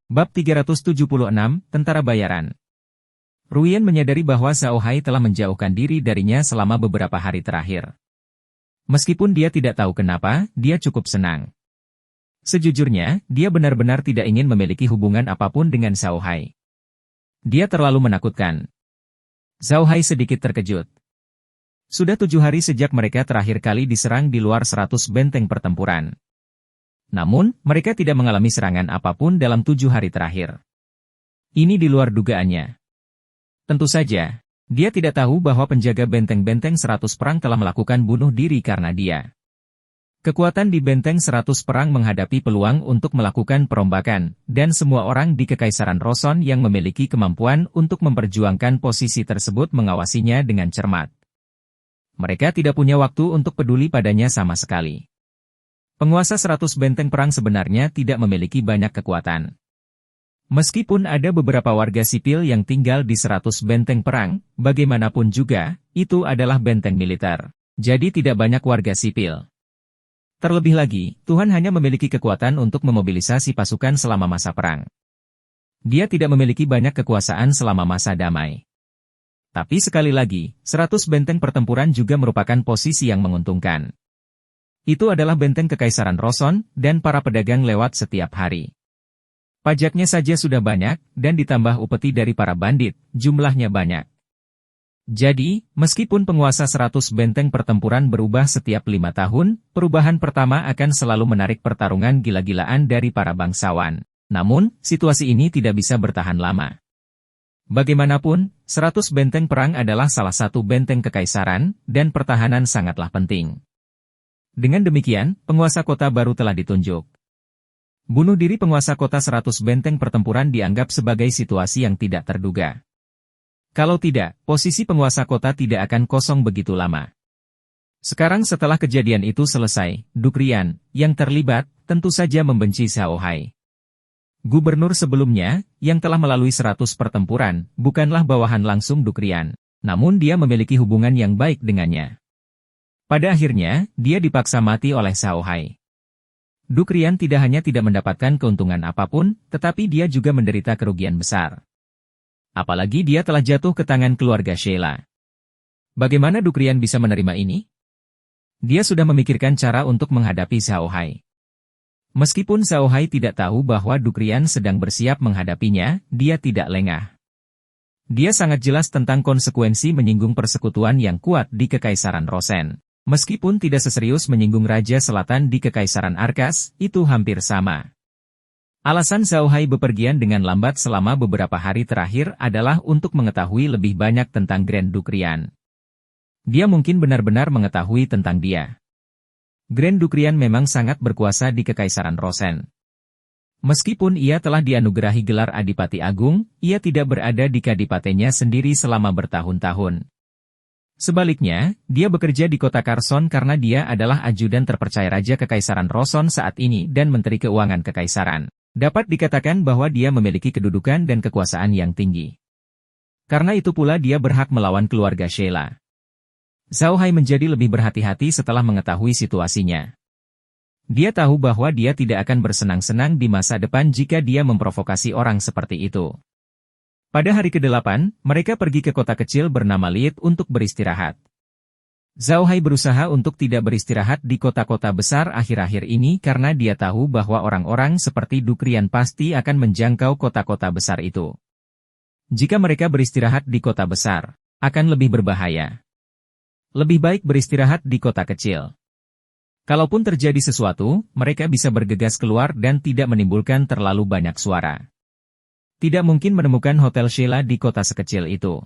Bab 376, Tentara Bayaran. Ruyen menyadari bahwa Zhao Hai telah menjauhkan diri darinya selama beberapa hari terakhir. Meskipun dia tidak tahu kenapa, dia cukup senang. Sejujurnya, dia benar-benar tidak ingin memiliki hubungan apapun dengan Zhao Hai. Dia terlalu menakutkan. Zhao Hai sedikit terkejut. Sudah 7 hari sejak mereka terakhir kali diserang di luar 100 benteng pertempuran. Namun, mereka tidak mengalami serangan apapun dalam 7 hari terakhir. Ini di luar dugaannya. Tentu saja, dia tidak tahu bahwa penjaga benteng-benteng 100 perang telah melakukan bunuh diri karena dia. Kekuatan di benteng 100 perang menghadapi peluang untuk melakukan perombakan, dan semua orang di Kekaisaran Roson yang memiliki kemampuan untuk memperjuangkan posisi tersebut mengawasinya dengan cermat. Mereka tidak punya waktu untuk peduli padanya sama sekali. Penguasa 100 benteng perang sebenarnya tidak memiliki banyak kekuatan. Meskipun ada beberapa warga sipil yang tinggal di 100 benteng perang, bagaimanapun juga, itu adalah benteng militer. Jadi tidak banyak warga sipil. Terlebih lagi, Tuhan hanya memiliki kekuatan untuk memobilisasi pasukan selama masa perang. Dia tidak memiliki banyak kekuasaan selama masa damai. Tapi sekali lagi, 100 benteng pertempuran juga merupakan posisi yang menguntungkan. Itu adalah benteng Kekaisaran Roson, dan para pedagang lewat setiap hari. Pajaknya saja sudah banyak, dan ditambah upeti dari para bandit, jumlahnya banyak. Jadi, meskipun penguasa 100 benteng pertempuran berubah setiap 5 tahun, perubahan pertama akan selalu menarik pertarungan gila-gilaan dari para bangsawan. Namun, situasi ini tidak bisa bertahan lama. Bagaimanapun, 100 benteng perang adalah salah satu benteng kekaisaran, dan pertahanan sangatlah penting. Dengan demikian, penguasa kota baru telah ditunjuk. Bunuh diri penguasa kota 100 benteng pertempuran dianggap sebagai situasi yang tidak terduga. Kalau tidak, posisi penguasa kota tidak akan kosong begitu lama. Sekarang setelah kejadian itu selesai, Dukrian, yang terlibat, tentu saja membenci Zhao Hai. Gubernur sebelumnya, yang telah melalui 100 pertempuran, bukanlah bawahan langsung Dukrian, namun dia memiliki hubungan yang baik dengannya. Pada akhirnya, dia dipaksa mati oleh Zhao Hai. Dukrian tidak hanya tidak mendapatkan keuntungan apapun, tetapi dia juga menderita kerugian besar. Apalagi dia telah jatuh ke tangan keluarga Sheila. Bagaimana Dukrian bisa menerima ini? Dia sudah memikirkan cara untuk menghadapi Zhao Hai. Meskipun Zhao Hai tidak tahu bahwa Dukrian sedang bersiap menghadapinya, dia tidak lengah. Dia sangat jelas tentang konsekuensi menyinggung persekutuan yang kuat di Kekaisaran Rosen. Meskipun tidak seserius menyinggung Raja Selatan di Kekaisaran Arkas, itu hampir sama. Alasan Zhao Hai bepergian dengan lambat selama beberapa hari terakhir adalah untuk mengetahui lebih banyak tentang Grand Dukrian. Dia mungkin benar-benar mengetahui tentang dia. Grand Dukrian memang sangat berkuasa di Kekaisaran Rosen. Meskipun ia telah dianugerahi gelar Adipati Agung, ia tidak berada di kadipatenya sendiri selama bertahun-tahun. Sebaliknya, dia bekerja di kota Karson karena dia adalah ajudan terpercaya Raja Kekaisaran Roson saat ini dan Menteri Keuangan Kekaisaran. Dapat dikatakan bahwa dia memiliki kedudukan dan kekuasaan yang tinggi. Karena itu pula dia berhak melawan keluarga Sheila. Zhao Hai menjadi lebih berhati-hati setelah mengetahui situasinya. Dia tahu bahwa dia tidak akan bersenang-senang di masa depan jika dia memprovokasi orang seperti itu. Pada hari ke-8, mereka pergi ke kota kecil bernama Liet untuk beristirahat. Zhao Hai berusaha untuk tidak beristirahat di kota-kota besar akhir-akhir ini karena dia tahu bahwa orang-orang seperti Dukrian pasti akan menjangkau kota-kota besar itu. Jika mereka beristirahat di kota besar, akan lebih berbahaya. Lebih baik beristirahat di kota kecil. Kalaupun terjadi sesuatu, mereka bisa bergegas keluar dan tidak menimbulkan terlalu banyak suara. Tidak mungkin menemukan hotel Sheila di kota sekecil itu.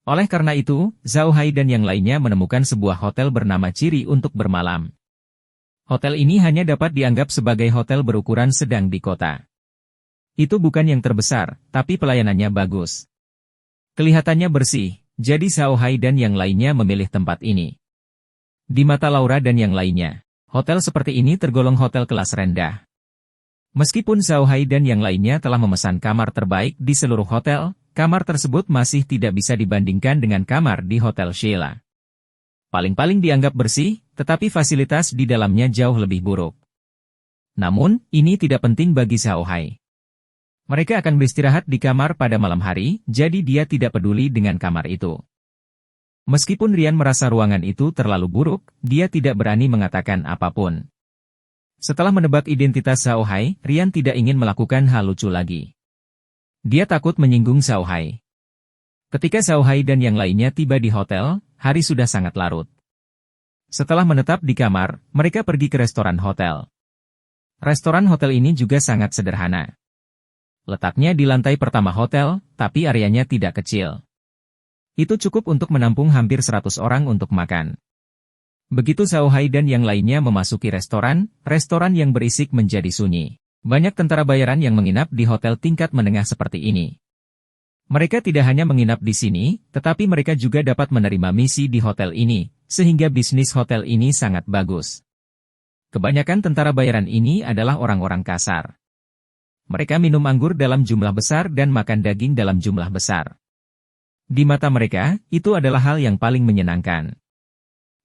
Oleh karena itu, Zhao Hai dan yang lainnya menemukan sebuah hotel bernama Ciri untuk bermalam. Hotel ini hanya dapat dianggap sebagai hotel berukuran sedang di kota. Itu bukan yang terbesar, tapi pelayanannya bagus. Kelihatannya bersih, jadi Zhao Hai dan yang lainnya memilih tempat ini. Di mata Laura dan yang lainnya, hotel seperti ini tergolong hotel kelas rendah. Meskipun Zhao Hai dan yang lainnya telah memesan kamar terbaik di seluruh hotel, kamar tersebut masih tidak bisa dibandingkan dengan kamar di Hotel Sheila. Paling-paling dianggap bersih, tetapi fasilitas di dalamnya jauh lebih buruk. Namun, ini tidak penting bagi Zhao Hai. Mereka akan beristirahat di kamar pada malam hari, jadi dia tidak peduli dengan kamar itu. Meskipun Rian merasa ruangan itu terlalu buruk, dia tidak berani mengatakan apapun. Setelah menebak identitas Zhao Hai, Rian tidak ingin melakukan hal lucu lagi. Dia takut menyinggung Zhao Hai. Ketika Zhao Hai dan yang lainnya tiba di hotel, hari sudah sangat larut. Setelah menetap di kamar, mereka pergi ke restoran hotel. Restoran hotel ini juga sangat sederhana. Letaknya di lantai pertama hotel, tapi areanya tidak kecil. Itu cukup untuk menampung hampir 100 orang untuk makan. Begitu Zhao Hai dan yang lainnya memasuki restoran yang berisik menjadi sunyi. Banyak tentara bayaran yang menginap di hotel tingkat menengah seperti ini. Mereka tidak hanya menginap di sini, tetapi mereka juga dapat menerima misi di hotel ini, sehingga bisnis hotel ini sangat bagus. Kebanyakan tentara bayaran ini adalah orang-orang kasar. Mereka minum anggur dalam jumlah besar dan makan daging dalam jumlah besar. Di mata mereka, itu adalah hal yang paling menyenangkan.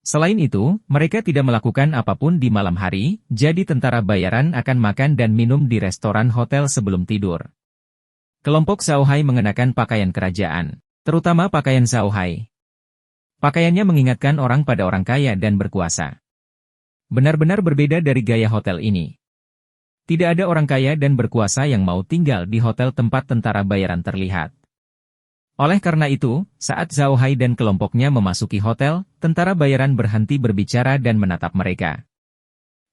Selain itu, mereka tidak melakukan apapun di malam hari, jadi tentara bayaran akan makan dan minum di restoran hotel sebelum tidur. Kelompok Zhao Hai mengenakan pakaian kerajaan, terutama pakaian Zhao Hai. Pakaiannya mengingatkan orang pada orang kaya dan berkuasa. Benar-benar berbeda dari gaya hotel ini. Tidak ada orang kaya dan berkuasa yang mau tinggal di hotel tempat tentara bayaran terlihat. Oleh karena itu, saat Zhao Hai dan kelompoknya memasuki hotel, tentara bayaran berhenti berbicara dan menatap mereka.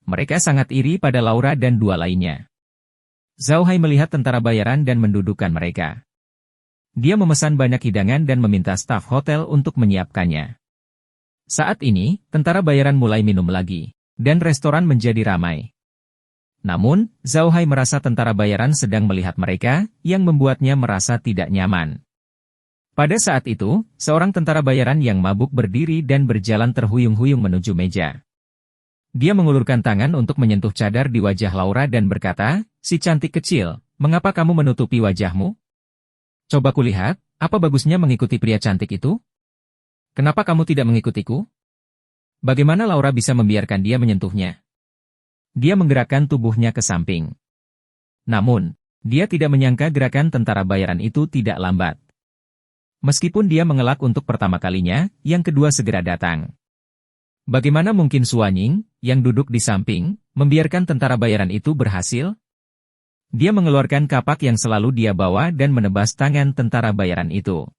Mereka sangat iri pada Laura dan dua lainnya. Zhao Hai melihat tentara bayaran dan mendudukkan mereka. Dia memesan banyak hidangan dan meminta staf hotel untuk menyiapkannya. Saat ini, tentara bayaran mulai minum lagi, dan restoran menjadi ramai. Namun, Zhao Hai merasa tentara bayaran sedang melihat mereka, yang membuatnya merasa tidak nyaman. Pada saat itu, seorang tentara bayaran yang mabuk berdiri dan berjalan terhuyung-huyung menuju meja. Dia mengulurkan tangan untuk menyentuh cadar di wajah Laura dan berkata, "Si cantik kecil, mengapa kamu menutupi wajahmu? Coba kulihat, apa bagusnya mengikuti pria cantik itu? Kenapa kamu tidak mengikutiku?" Bagaimana Laura bisa membiarkan dia menyentuhnya? Dia menggerakkan tubuhnya ke samping. Namun, dia tidak menyangka gerakan tentara bayaran itu tidak lambat. Meskipun dia mengelak untuk pertama kalinya, yang kedua segera datang. Bagaimana mungkin Suanying, yang duduk di samping, membiarkan tentara bayaran itu berhasil? Dia mengeluarkan kapak yang selalu dia bawa dan menebas tangan tentara bayaran itu.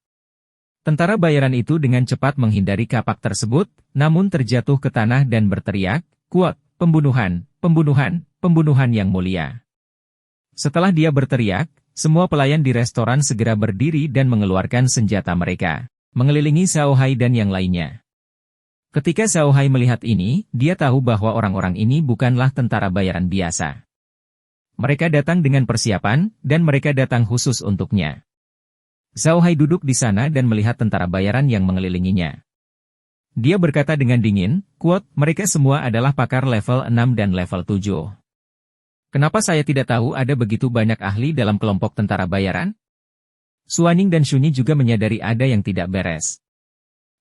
Tentara bayaran itu dengan cepat menghindari kapak tersebut, namun terjatuh ke tanah dan berteriak, "Kuat, pembunuhan, pembunuhan, pembunuhan yang mulia." Setelah dia berteriak, semua pelayan di restoran segera berdiri dan mengeluarkan senjata mereka, mengelilingi Zhao Hai dan yang lainnya. Ketika Zhao Hai melihat ini, dia tahu bahwa orang-orang ini bukanlah tentara bayaran biasa. Mereka datang dengan persiapan, dan mereka datang khusus untuknya. Zhao Hai duduk di sana dan melihat tentara bayaran yang mengelilinginya. Dia berkata dengan dingin, "Quote, mereka semua adalah pakar level 6 dan level 7. Kenapa saya tidak tahu ada begitu banyak ahli dalam kelompok tentara bayaran?" Suanying dan Shunyi juga menyadari ada yang tidak beres.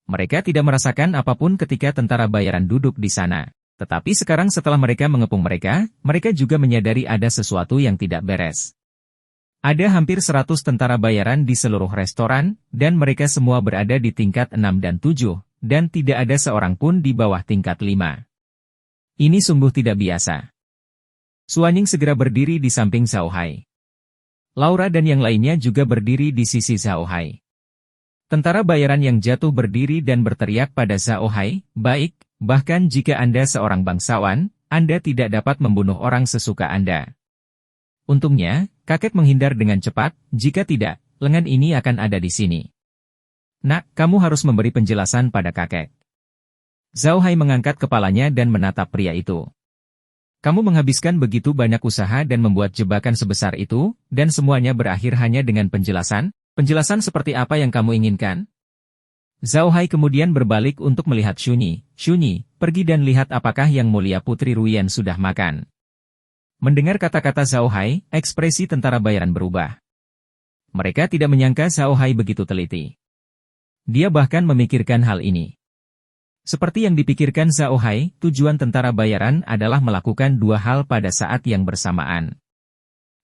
Mereka tidak merasakan apapun ketika tentara bayaran duduk di sana. Tetapi sekarang setelah mereka mengepung mereka, mereka juga menyadari ada sesuatu yang tidak beres. Ada hampir 100 tentara bayaran di seluruh restoran, dan mereka semua berada di tingkat 6 dan 7, dan tidak ada seorang pun di bawah tingkat 5. Ini sungguh tidak biasa. Suanying segera berdiri di samping Zhao Hai. Laura dan yang lainnya juga berdiri di sisi Zhao Hai. Tentara bayaran yang jatuh berdiri dan berteriak pada Zhao Hai, "Baik, bahkan jika Anda seorang bangsawan, Anda tidak dapat membunuh orang sesuka Anda." Untungnya, kakek menghindar dengan cepat, jika tidak, lengan ini akan ada di sini. "Nak, kamu harus memberi penjelasan pada kakek." Zhao Hai mengangkat kepalanya dan menatap pria itu. "Kamu menghabiskan begitu banyak usaha dan membuat jebakan sebesar itu, dan semuanya berakhir hanya dengan penjelasan? Penjelasan seperti apa yang kamu inginkan?" Zhao Hai kemudian berbalik untuk melihat Shunyi. "Shunyi, pergi dan lihat apakah Yang Mulia Putri Ruyan sudah makan." Mendengar kata-kata Zhao Hai, ekspresi tentara bayaran berubah. Mereka tidak menyangka Zhao Hai begitu teliti. Dia bahkan memikirkan hal ini. Seperti yang dipikirkan Zhao Hai, tujuan tentara bayaran adalah melakukan dua hal pada saat yang bersamaan.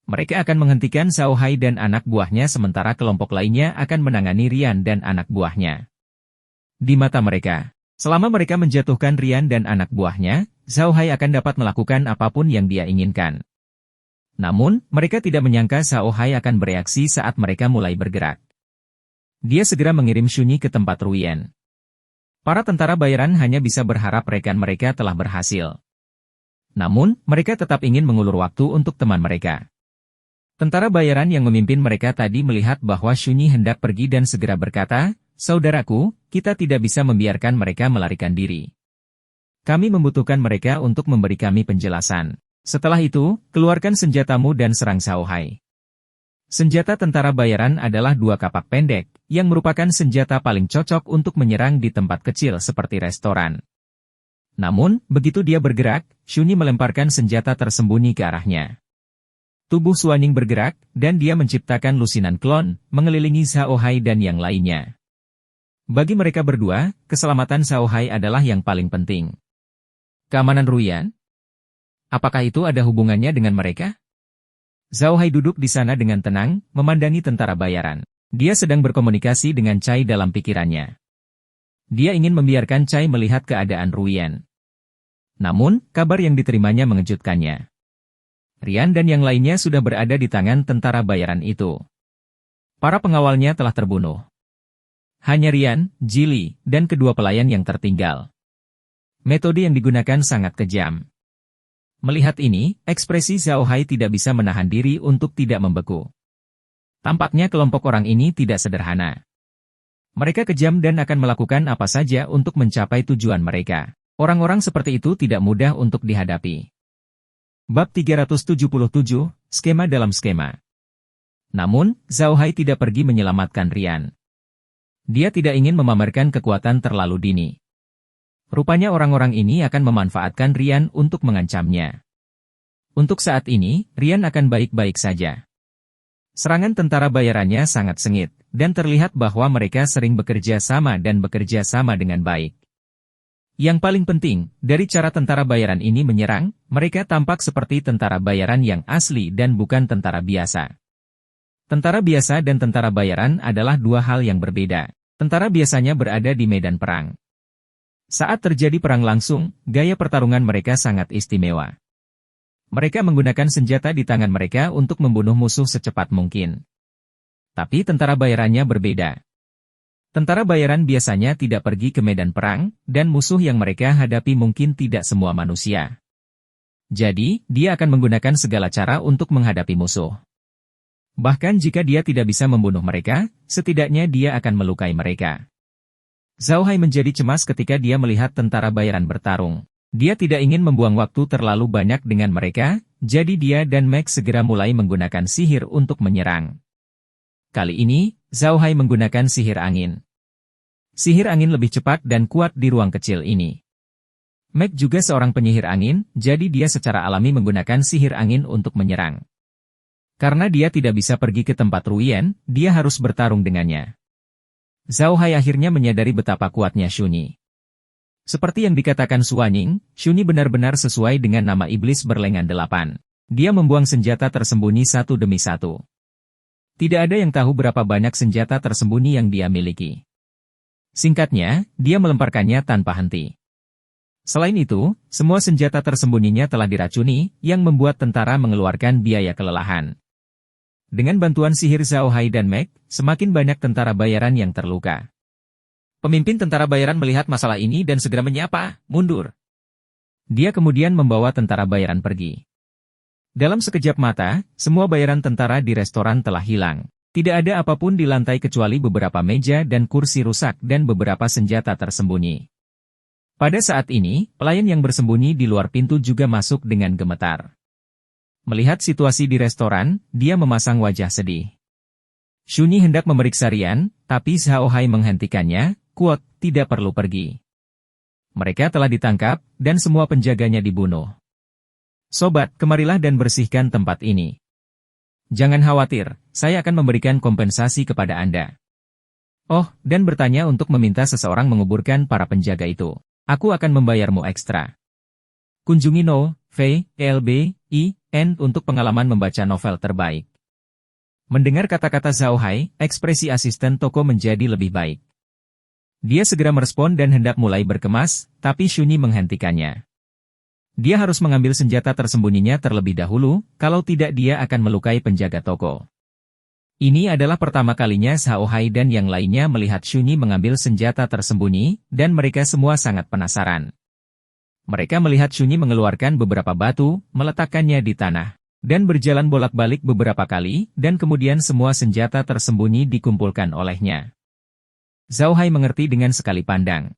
Mereka akan menghentikan Zhao Hai dan anak buahnya sementara kelompok lainnya akan menangani Rian dan anak buahnya. Di mata mereka, selama mereka menjatuhkan Rian dan anak buahnya, Zhao Hai akan dapat melakukan apapun yang dia inginkan. Namun, mereka tidak menyangka Zhao Hai akan bereaksi saat mereka mulai bergerak. Dia segera mengirim Shunyi ke tempat Ruyen. Para tentara bayaran hanya bisa berharap rekan mereka telah berhasil. Namun, mereka tetap ingin mengulur waktu untuk teman mereka. Tentara bayaran yang memimpin mereka tadi melihat bahwa Shunyi hendak pergi dan segera berkata, "Saudaraku, kita tidak bisa membiarkan mereka melarikan diri. Kami membutuhkan mereka untuk memberi kami penjelasan. Setelah itu, keluarkan senjatamu dan serang Zhao Hai." Senjata tentara bayaran adalah dua kapak pendek, yang merupakan senjata paling cocok untuk menyerang di tempat kecil seperti restoran. Namun, begitu dia bergerak, Shunyi melemparkan senjata tersembunyi ke arahnya. Tubuh Suanying bergerak, dan dia menciptakan lusinan klon, mengelilingi Zhao Hai dan yang lainnya. Bagi mereka berdua, keselamatan Zhao Hai adalah yang paling penting. Keamanan Ruyan? Apakah itu ada hubungannya dengan mereka? Zhao Hai duduk di sana dengan tenang, memandangi tentara bayaran. Dia sedang berkomunikasi dengan Cai dalam pikirannya. Dia ingin membiarkan Cai melihat keadaan Ruyan. Namun, kabar yang diterimanya mengejutkannya. Rian dan yang lainnya sudah berada di tangan tentara bayaran itu. Para pengawalnya telah terbunuh. Hanya Rian, Jili, dan kedua pelayan yang tertinggal. Metode yang digunakan sangat kejam. Melihat ini, ekspresi Zhao Hai tidak bisa menahan diri untuk tidak membeku. Tampaknya kelompok orang ini tidak sederhana. Mereka kejam dan akan melakukan apa saja untuk mencapai tujuan mereka. Orang-orang seperti itu tidak mudah untuk dihadapi. Bab 377, Skema dalam Skema. Namun, Zhao Hai tidak pergi menyelamatkan Rian. Dia tidak ingin memamerkan kekuatan terlalu dini. Rupanya orang-orang ini akan memanfaatkan Rian untuk mengancamnya. Untuk saat ini, Rian akan baik-baik saja. Serangan tentara bayarannya sangat sengit, dan terlihat bahwa mereka sering bekerja sama dan bekerja sama dengan baik. Yang paling penting, dari cara tentara bayaran ini menyerang, mereka tampak seperti tentara bayaran yang asli dan bukan tentara biasa. Tentara biasa dan tentara bayaran adalah dua hal yang berbeda. Tentara biasanya berada di medan perang. Saat terjadi perang langsung, gaya pertarungan mereka sangat istimewa. Mereka menggunakan senjata di tangan mereka untuk membunuh musuh secepat mungkin. Tapi tentara bayarannya berbeda. Tentara bayaran biasanya tidak pergi ke medan perang, dan musuh yang mereka hadapi mungkin tidak semua manusia. Jadi, dia akan menggunakan segala cara untuk menghadapi musuh. Bahkan jika dia tidak bisa membunuh mereka, setidaknya dia akan melukai mereka. Zhao Hai menjadi cemas ketika dia melihat tentara bayaran bertarung. Dia tidak ingin membuang waktu terlalu banyak dengan mereka, jadi dia dan Meg segera mulai menggunakan sihir untuk menyerang. Kali ini, Zhao Hai menggunakan sihir angin. Sihir angin lebih cepat dan kuat di ruang kecil ini. Meg juga seorang penyihir angin, jadi dia secara alami menggunakan sihir angin untuk menyerang. Karena dia tidak bisa pergi ke tempat Ruyen, dia harus bertarung dengannya. Zhao Hai akhirnya menyadari betapa kuatnya Shunyi. Seperti yang dikatakan Suanying, Shunyi benar-benar sesuai dengan nama iblis berlengan 8. Dia membuang senjata tersembunyi satu demi satu. Tidak ada yang tahu berapa banyak senjata tersembunyi yang dia miliki. Singkatnya, dia melemparkannya tanpa henti. Selain itu, semua senjata tersembunyinya telah diracuni, yang membuat tentara mengeluarkan biaya kelelahan. Dengan bantuan sihir Zhao Hai dan Meg, semakin banyak tentara bayaran yang terluka. Pemimpin tentara bayaran melihat masalah ini dan segera menyapa, "Mundur." Dia kemudian membawa tentara bayaran pergi. Dalam sekejap mata, semua bayaran tentara di restoran telah hilang. Tidak ada apapun di lantai kecuali beberapa meja dan kursi rusak dan beberapa senjata tersembunyi. Pada saat ini, pelayan yang bersembunyi di luar pintu juga masuk dengan gemetar. Melihat situasi di restoran, dia memasang wajah sedih. Shunyi hendak memeriksa Rian, tapi Zhao Hai menghentikannya, "Kuot, tidak perlu pergi. Mereka telah ditangkap, dan semua penjaganya dibunuh. Sobat, kemarilah dan bersihkan tempat ini. Jangan khawatir, saya akan memberikan kompensasi kepada Anda. Oh, dan bertanya untuk meminta seseorang menguburkan para penjaga itu. Aku akan membayarmu ekstra. Kunjungi No untuk pengalaman membaca novel terbaik. Mendengar kata-kata Zhao Hai, ekspresi asisten toko menjadi lebih baik. Dia segera merespon dan hendak mulai berkemas, tapi Shunyi menghentikannya. Dia harus mengambil senjata tersembunyinya terlebih dahulu, kalau tidak dia akan melukai penjaga toko. Ini adalah pertama kalinya Zhao Hai dan yang lainnya melihat Shunyi mengambil senjata tersembunyi, dan mereka semua sangat penasaran. Mereka melihat Shunyi mengeluarkan beberapa batu, meletakkannya di tanah, dan berjalan bolak-balik beberapa kali, dan kemudian semua senjata tersembunyi dikumpulkan olehnya. Zhao Hai mengerti dengan sekali pandang.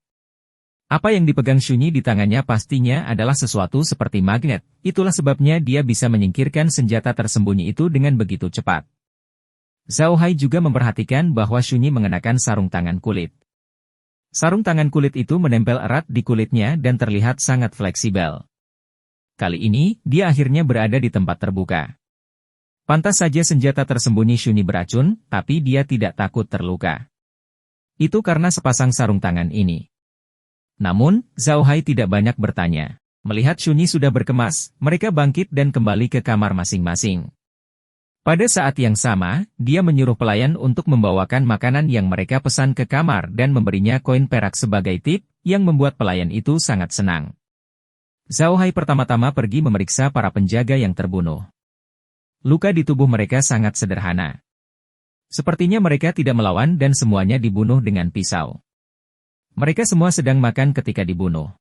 Apa yang dipegang Shunyi di tangannya pastinya adalah sesuatu seperti magnet, itulah sebabnya dia bisa menyingkirkan senjata tersembunyi itu dengan begitu cepat. Zhao Hai juga memperhatikan bahwa Shunyi mengenakan sarung tangan kulit. Sarung tangan kulit itu menempel erat di kulitnya dan terlihat sangat fleksibel. Kali ini, dia akhirnya berada di tempat terbuka. Pantas saja senjata tersembunyi Shunyi beracun, tapi dia tidak takut terluka. Itu karena sepasang sarung tangan ini. Namun, Zhao Hai tidak banyak bertanya. Melihat Shunyi sudah berkemas, mereka bangkit dan kembali ke kamar masing-masing. Pada saat yang sama, dia menyuruh pelayan untuk membawakan makanan yang mereka pesan ke kamar dan memberinya koin perak sebagai tip, yang membuat pelayan itu sangat senang. Zhao Hai pertama-tama pergi memeriksa para penjaga yang terbunuh. Luka di tubuh mereka sangat sederhana. Sepertinya mereka tidak melawan dan semuanya dibunuh dengan pisau. Mereka semua sedang makan ketika dibunuh.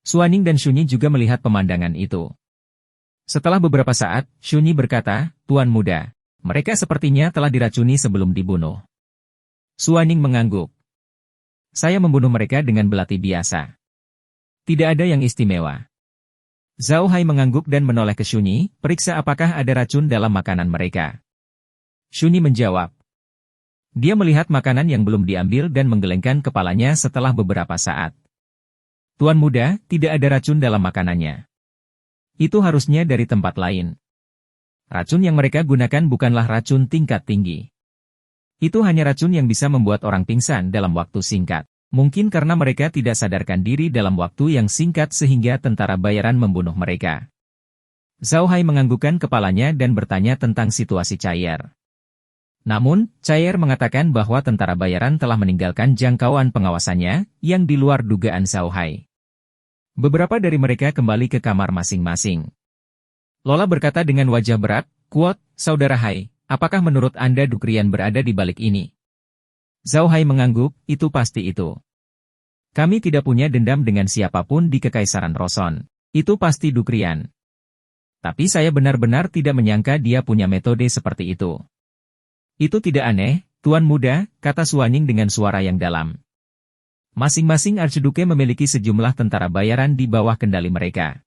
Suaning dan Shunyi juga melihat pemandangan itu. Setelah beberapa saat, Shunyi berkata, "Tuan muda, mereka sepertinya telah diracuni sebelum dibunuh." Suaning mengangguk. "Saya membunuh mereka dengan belati biasa. Tidak ada yang istimewa." Zhao Hai mengangguk dan menoleh ke Shunyi, "Periksa apakah ada racun dalam makanan mereka." Shunyi menjawab. Dia melihat makanan yang belum diambil dan menggelengkan kepalanya setelah beberapa saat. "Tuan muda, tidak ada racun dalam makanannya. Itu harusnya dari tempat lain. Racun yang mereka gunakan bukanlah racun tingkat tinggi. Itu hanya racun yang bisa membuat orang pingsan dalam waktu singkat. Mungkin karena mereka tidak sadarkan diri dalam waktu yang singkat sehingga tentara bayaran membunuh mereka." Zhao Hai menganggukkan kepalanya dan bertanya tentang situasi Cair. Namun, Cair mengatakan bahwa tentara bayaran telah meninggalkan jangkauan pengawasannya, yang di luar dugaan Zhao Hai. Beberapa dari mereka kembali ke kamar masing-masing. Lola berkata dengan wajah berat, "Kuot, Saudara Hai, apakah menurut Anda Dukrian berada di balik ini?" Zhao Hai mengangguk, "Itu pasti itu. Kami tidak punya dendam dengan siapapun di Kekaisaran Roson. Itu pasti Dukrian. Tapi saya benar-benar tidak menyangka dia punya metode seperti itu." "Itu tidak aneh, Tuan Muda," kata Suaning dengan suara yang dalam. Masing-masing archduke memiliki sejumlah tentara bayaran di bawah kendali mereka.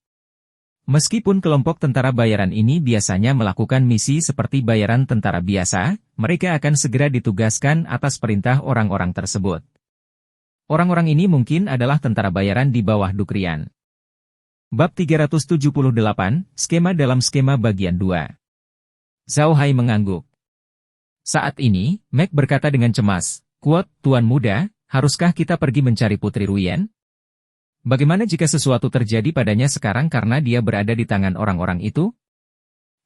Meskipun kelompok tentara bayaran ini biasanya melakukan misi seperti bayaran tentara biasa, mereka akan segera ditugaskan atas perintah orang-orang tersebut. Orang-orang ini mungkin adalah tentara bayaran di bawah Dukrian. Bab 378, Skema dalam Skema Bagian 2. Zhao Hai mengangguk. Saat ini, Meg berkata dengan cemas, "Kuot, Tuan Muda, haruskah kita pergi mencari Putri Ruyen? Bagaimana jika sesuatu terjadi padanya sekarang karena dia berada di tangan orang-orang itu?"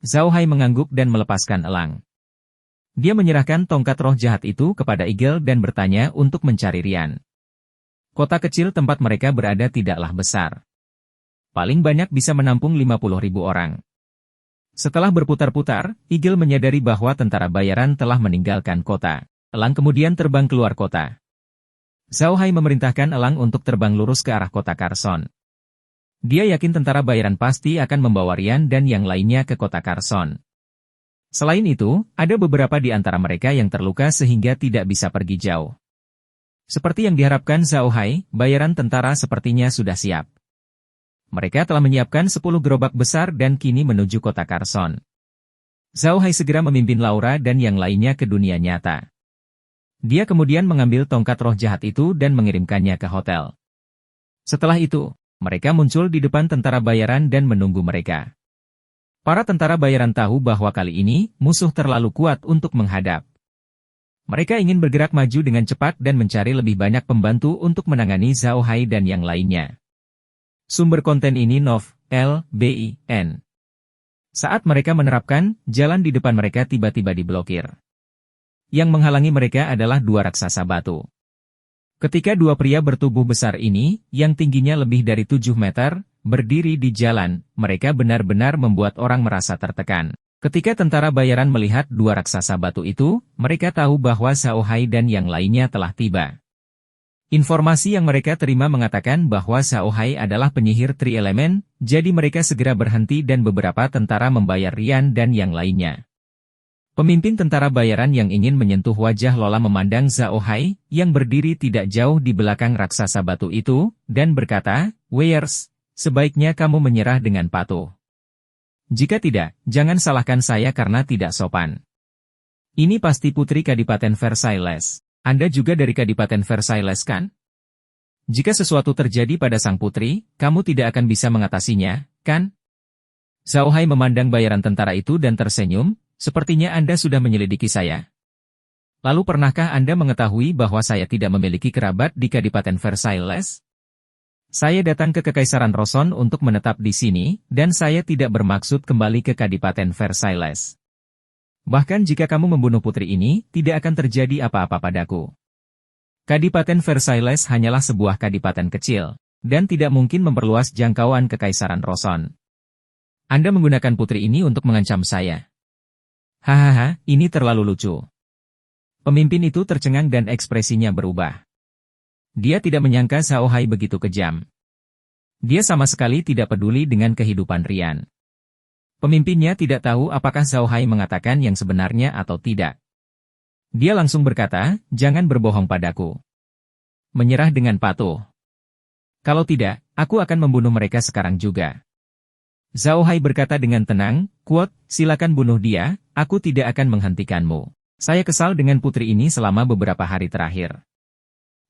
Zhao Hai mengangguk dan melepaskan elang. Dia menyerahkan tongkat roh jahat itu kepada Igel dan bertanya untuk mencari Rian. Kota kecil tempat mereka berada tidaklah besar. Paling banyak bisa menampung 50.000 orang. Setelah berputar-putar, Igel menyadari bahwa tentara bayaran telah meninggalkan kota. Elang kemudian terbang keluar kota. Zhao Hai memerintahkan elang untuk terbang lurus ke arah kota Carson. Dia yakin tentara bayaran pasti akan membawa Rian dan yang lainnya ke kota Carson. Selain itu, ada beberapa di antara mereka yang terluka sehingga tidak bisa pergi jauh. Seperti yang diharapkan Zhao Hai, bayaran tentara sepertinya sudah siap. Mereka telah menyiapkan 10 gerobak besar dan kini menuju kota Carson. Zhao Hai segera memimpin Laura dan yang lainnya ke dunia nyata. Dia kemudian mengambil tongkat roh jahat itu dan mengirimkannya ke hotel. Setelah itu, mereka muncul di depan tentara bayaran dan menunggu mereka. Para tentara bayaran tahu bahwa kali ini, musuh terlalu kuat untuk menghadap. Mereka ingin bergerak maju dengan cepat dan mencari lebih banyak pembantu untuk menangani Zhao Hai dan yang lainnya. Sumber konten ini Nov, LBIN. Saat mereka menerapkan, jalan di depan mereka tiba-tiba diblokir. Yang menghalangi mereka adalah dua raksasa batu. Ketika dua pria bertubuh besar ini, yang tingginya lebih dari 7 meter, berdiri di jalan, mereka benar-benar membuat orang merasa tertekan. Ketika tentara bayaran melihat dua raksasa batu itu, mereka tahu bahwa Zhao Hai dan yang lainnya telah tiba. Informasi yang mereka terima mengatakan bahwa Zhao Hai adalah penyihir Tri Elemen, jadi mereka segera berhenti dan beberapa tentara membayar Rian dan yang lainnya. Pemimpin tentara bayaran yang ingin menyentuh wajah Lola memandang Zhao Hai, yang berdiri tidak jauh di belakang raksasa batu itu, dan berkata, "Weiers, sebaiknya kamu menyerah dengan patuh. Jika tidak, jangan salahkan saya karena tidak sopan. Ini pasti putri Kadipaten Versailles. Anda juga dari Kadipaten Versailles kan? Jika sesuatu terjadi pada sang putri, kamu tidak akan bisa mengatasinya, kan?" Zhao Hai memandang bayaran tentara itu dan tersenyum, "Sepertinya Anda sudah menyelidiki saya. Lalu pernahkah Anda mengetahui bahwa saya tidak memiliki kerabat di Kadipaten Versailles? Saya datang ke Kekaisaran Roson untuk menetap di sini, dan saya tidak bermaksud kembali ke Kadipaten Versailles. Bahkan jika kamu membunuh putri ini, tidak akan terjadi apa-apa padaku. Kadipaten Versailles hanyalah sebuah kadipaten kecil, dan tidak mungkin memperluas jangkauan Kekaisaran Roson. Anda menggunakan putri ini untuk mengancam saya. Hahaha, ini terlalu lucu." Pemimpin itu tercengang dan ekspresinya berubah. Dia tidak menyangka Zhao Hai begitu kejam. Dia sama sekali tidak peduli dengan kehidupan Rian. Pemimpinnya tidak tahu apakah Zhao Hai mengatakan yang sebenarnya atau tidak. Dia langsung berkata, "Jangan berbohong padaku. Menyerah dengan patuh. Kalau tidak, aku akan membunuh mereka sekarang juga." Zhao Hai berkata dengan tenang, "Silakan bunuh dia, aku tidak akan menghentikanmu. Saya kesal dengan putri ini selama beberapa hari terakhir.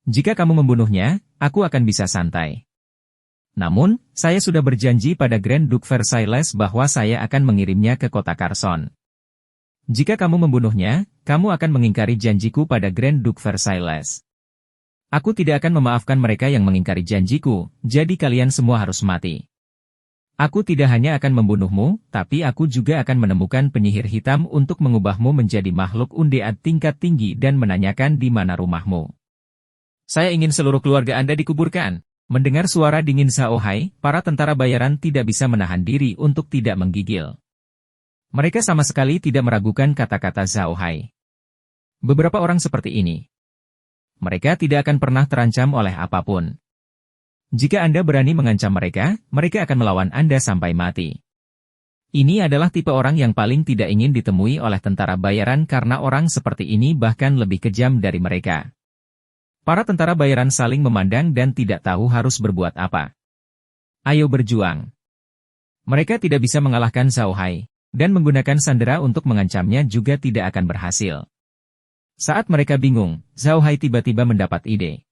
Jika kamu membunuhnya, aku akan bisa santai. Namun, saya sudah berjanji pada Grand Duke Versailles bahwa saya akan mengirimnya ke kota Carson. Jika kamu membunuhnya, kamu akan mengingkari janjiku pada Grand Duke Versailles. Aku tidak akan memaafkan mereka yang mengingkari janjiku, jadi kalian semua harus mati. Aku tidak hanya akan membunuhmu, tapi aku juga akan menemukan penyihir hitam untuk mengubahmu menjadi makhluk undead tingkat tinggi dan menanyakan di mana rumahmu. Saya ingin seluruh keluarga Anda dikuburkan." Mendengar suara dingin Zhao Hai, para tentara bayaran tidak bisa menahan diri untuk tidak menggigil. Mereka sama sekali tidak meragukan kata-kata Zhao Hai. Beberapa orang seperti ini. Mereka tidak akan pernah terancam oleh apapun. Jika Anda berani mengancam mereka, mereka akan melawan Anda sampai mati. Ini adalah tipe orang yang paling tidak ingin ditemui oleh tentara bayaran karena orang seperti ini bahkan lebih kejam dari mereka. Para tentara bayaran saling memandang dan tidak tahu harus berbuat apa. Ayo berjuang. Mereka tidak bisa mengalahkan Zhao Hai, dan menggunakan sandera untuk mengancamnya juga tidak akan berhasil. Saat mereka bingung, Zhao Hai tiba-tiba mendapat ide.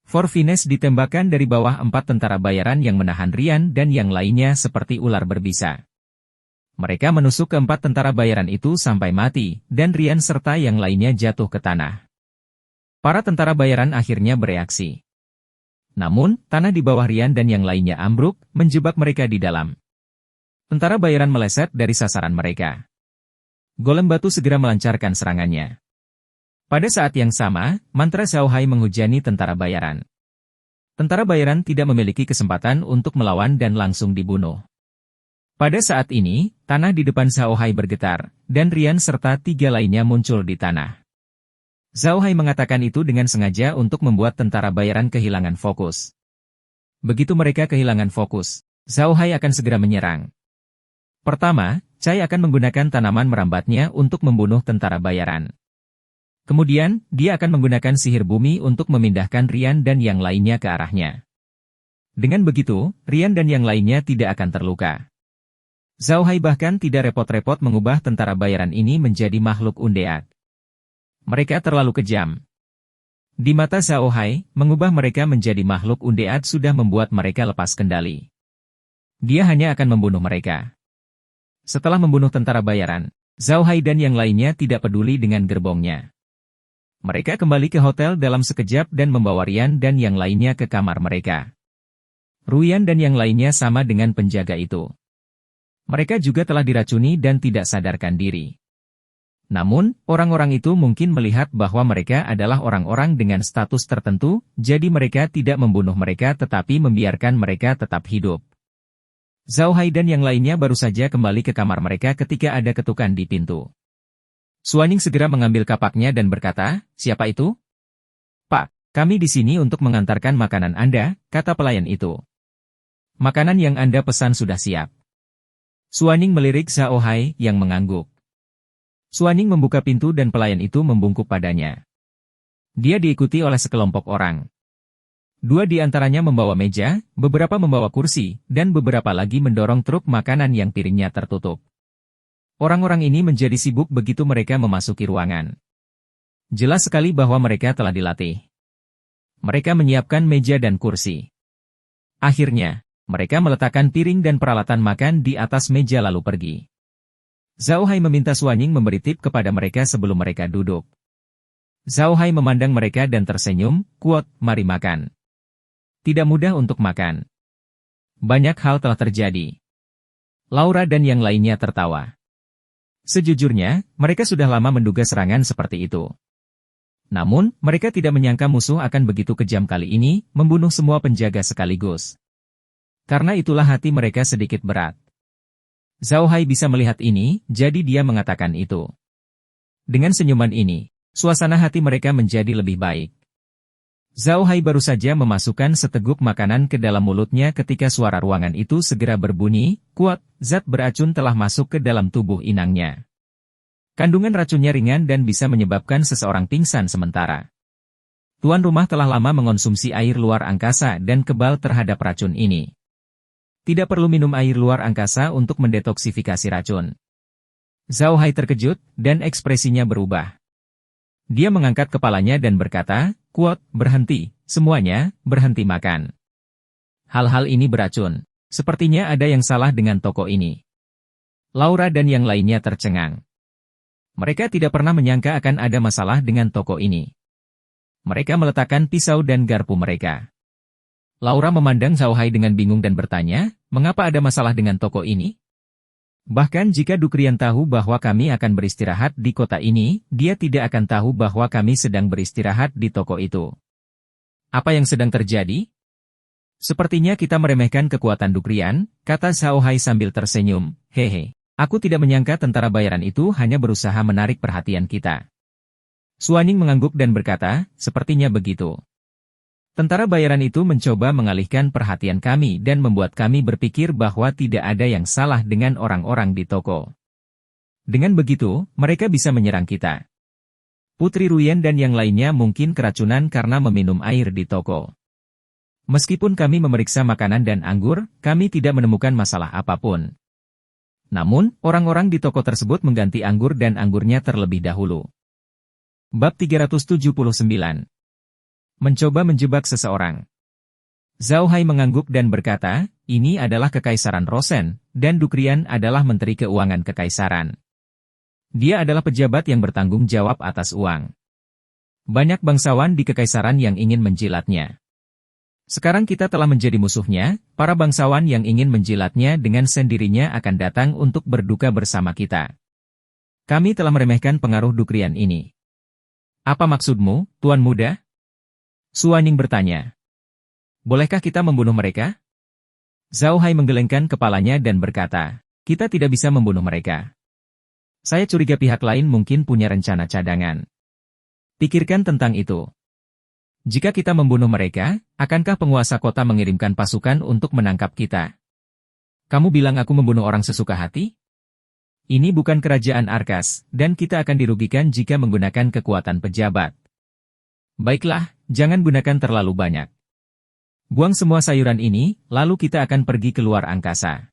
Forfines ditembakkan dari bawah 4 tentara bayaran yang menahan Rian dan yang lainnya seperti ular berbisa. Mereka menusuk ke 4 tentara bayaran itu sampai mati, dan Rian serta yang lainnya jatuh ke tanah. Para tentara bayaran akhirnya bereaksi. Namun, tanah di bawah Rian dan yang lainnya ambruk, menjebak mereka di dalam. Tentara bayaran meleset dari sasaran mereka. Golem batu segera melancarkan serangannya. Pada saat yang sama, mantra Zhao Hai menghujani tentara bayaran. Tentara bayaran tidak memiliki kesempatan untuk melawan dan langsung dibunuh. Pada saat ini, tanah di depan Zhao Hai bergetar, dan Rian serta 3 lainnya muncul di tanah. Zhao Hai mengatakan itu dengan sengaja untuk membuat tentara bayaran kehilangan fokus. Begitu mereka kehilangan fokus, Zhao Hai akan segera menyerang. Pertama, Cai akan menggunakan tanaman merambatnya untuk membunuh tentara bayaran. Kemudian, dia akan menggunakan sihir bumi untuk memindahkan Rian dan yang lainnya ke arahnya. Dengan begitu, Rian dan yang lainnya tidak akan terluka. Zhao Hai bahkan tidak repot-repot mengubah tentara bayaran ini menjadi makhluk undead. Mereka terlalu kejam. Di mata Zhao Hai, mengubah mereka menjadi makhluk undead sudah membuat mereka lepas kendali. Dia hanya akan membunuh mereka. Setelah membunuh tentara bayaran, Zhao Hai dan yang lainnya tidak peduli dengan gerbongnya. Mereka kembali ke hotel dalam sekejap dan membawa Rian dan yang lainnya ke kamar mereka. Ruyan dan yang lainnya sama dengan penjaga itu. Mereka juga telah diracuni dan tidak sadarkan diri. Namun, orang-orang itu mungkin melihat bahwa mereka adalah orang-orang dengan status tertentu, jadi mereka tidak membunuh mereka tetapi membiarkan mereka tetap hidup. Zhao Hai dan yang lainnya baru saja kembali ke kamar mereka ketika ada ketukan di pintu. Suaning segera mengambil kapaknya dan berkata, "Siapa itu?" "Pak, kami di sini untuk mengantarkan makanan Anda," kata pelayan itu. "Makanan yang Anda pesan sudah siap." Suaning melirik Zhao Hai yang mengangguk. Suaning membuka pintu dan pelayan itu membungkuk padanya. Dia diikuti oleh sekelompok orang. 2 di antaranya membawa meja, beberapa membawa kursi, dan beberapa lagi mendorong truk makanan yang piringnya tertutup. Orang-orang ini menjadi sibuk begitu mereka memasuki ruangan. Jelas sekali bahwa mereka telah dilatih. Mereka menyiapkan meja dan kursi. Akhirnya, mereka meletakkan piring dan peralatan makan di atas meja lalu pergi. Zhao Hai meminta Suaning memberi tip kepada mereka sebelum mereka duduk. Zhao Hai memandang mereka dan tersenyum, "Kuot, mari makan." Tidak mudah untuk makan. Banyak hal telah terjadi. Laura dan yang lainnya tertawa. Sejujurnya, mereka sudah lama menduga serangan seperti itu. Namun, mereka tidak menyangka musuh akan begitu kejam kali ini, membunuh semua penjaga sekaligus. Karena itulah hati mereka sedikit berat. Zhao Hai bisa melihat ini, jadi dia mengatakan itu. Dengan senyuman ini, suasana hati mereka menjadi lebih baik. Zhao Hai baru saja memasukkan seteguk makanan ke dalam mulutnya ketika suara ruangan itu segera berbunyi, "Kuat, zat beracun telah masuk ke dalam tubuh inangnya." Kandungan racunnya ringan dan bisa menyebabkan seseorang pingsan sementara. Tuan rumah telah lama mengonsumsi air luar angkasa dan kebal terhadap racun ini. Tidak perlu minum air luar angkasa untuk mendetoksifikasi racun. Zhao Hai terkejut, dan ekspresinya berubah. Dia mengangkat kepalanya dan berkata, "Kuot, berhenti, semuanya, berhenti makan. Hal-hal ini beracun. Sepertinya ada yang salah dengan toko ini." Laura dan yang lainnya tercengang. Mereka tidak pernah menyangka akan ada masalah dengan toko ini. Mereka meletakkan pisau dan garpu mereka. Laura memandang Zhao Hai dengan bingung dan bertanya, "Mengapa ada masalah dengan toko ini? Bahkan jika Dukrian tahu bahwa kami akan beristirahat di kota ini, dia tidak akan tahu bahwa kami sedang beristirahat di toko itu. Apa yang sedang terjadi?" "Sepertinya kita meremehkan kekuatan Dukrian," kata Zhao Hai sambil tersenyum. "Hehe, aku tidak menyangka tentara bayaran itu hanya berusaha menarik perhatian kita." Suaning mengangguk dan berkata, "Sepertinya begitu. Tentara bayaran itu mencoba mengalihkan perhatian kami dan membuat kami berpikir bahwa tidak ada yang salah dengan orang-orang di toko. Dengan begitu, mereka bisa menyerang kita. Putri Ruyen dan yang lainnya mungkin keracunan karena meminum air di toko. Meskipun kami memeriksa makanan dan anggur, kami tidak menemukan masalah apapun. Namun, orang-orang di toko tersebut mengganti anggur dan anggurnya terlebih dahulu." Bab 379. Mencoba menjebak seseorang. Zhao Hai mengangguk dan berkata, "Ini adalah Kekaisaran Rosen, dan Dukrian adalah Menteri Keuangan Kekaisaran. Dia adalah pejabat yang bertanggung jawab atas uang. Banyak bangsawan di Kekaisaran yang ingin menjilatnya. Sekarang kita telah menjadi musuhnya, para bangsawan yang ingin menjilatnya dengan sendirinya akan datang untuk berduka bersama kita. Kami telah meremehkan pengaruh Dukrian ini." "Apa maksudmu, Tuan Muda?" Suaning bertanya. "Bolehkah kita membunuh mereka?" Zhao Hai menggelengkan kepalanya dan berkata, "Kita tidak bisa membunuh mereka. Saya curiga pihak lain mungkin punya rencana cadangan. Pikirkan tentang itu. Jika kita membunuh mereka, akankah penguasa kota mengirimkan pasukan untuk menangkap kita? Kamu bilang aku membunuh orang sesuka hati? Ini bukan kerajaan Arkas, dan kita akan dirugikan jika menggunakan kekuatan pejabat. Baiklah, jangan gunakan terlalu banyak. Buang semua sayuran ini, lalu kita akan pergi ke luar angkasa.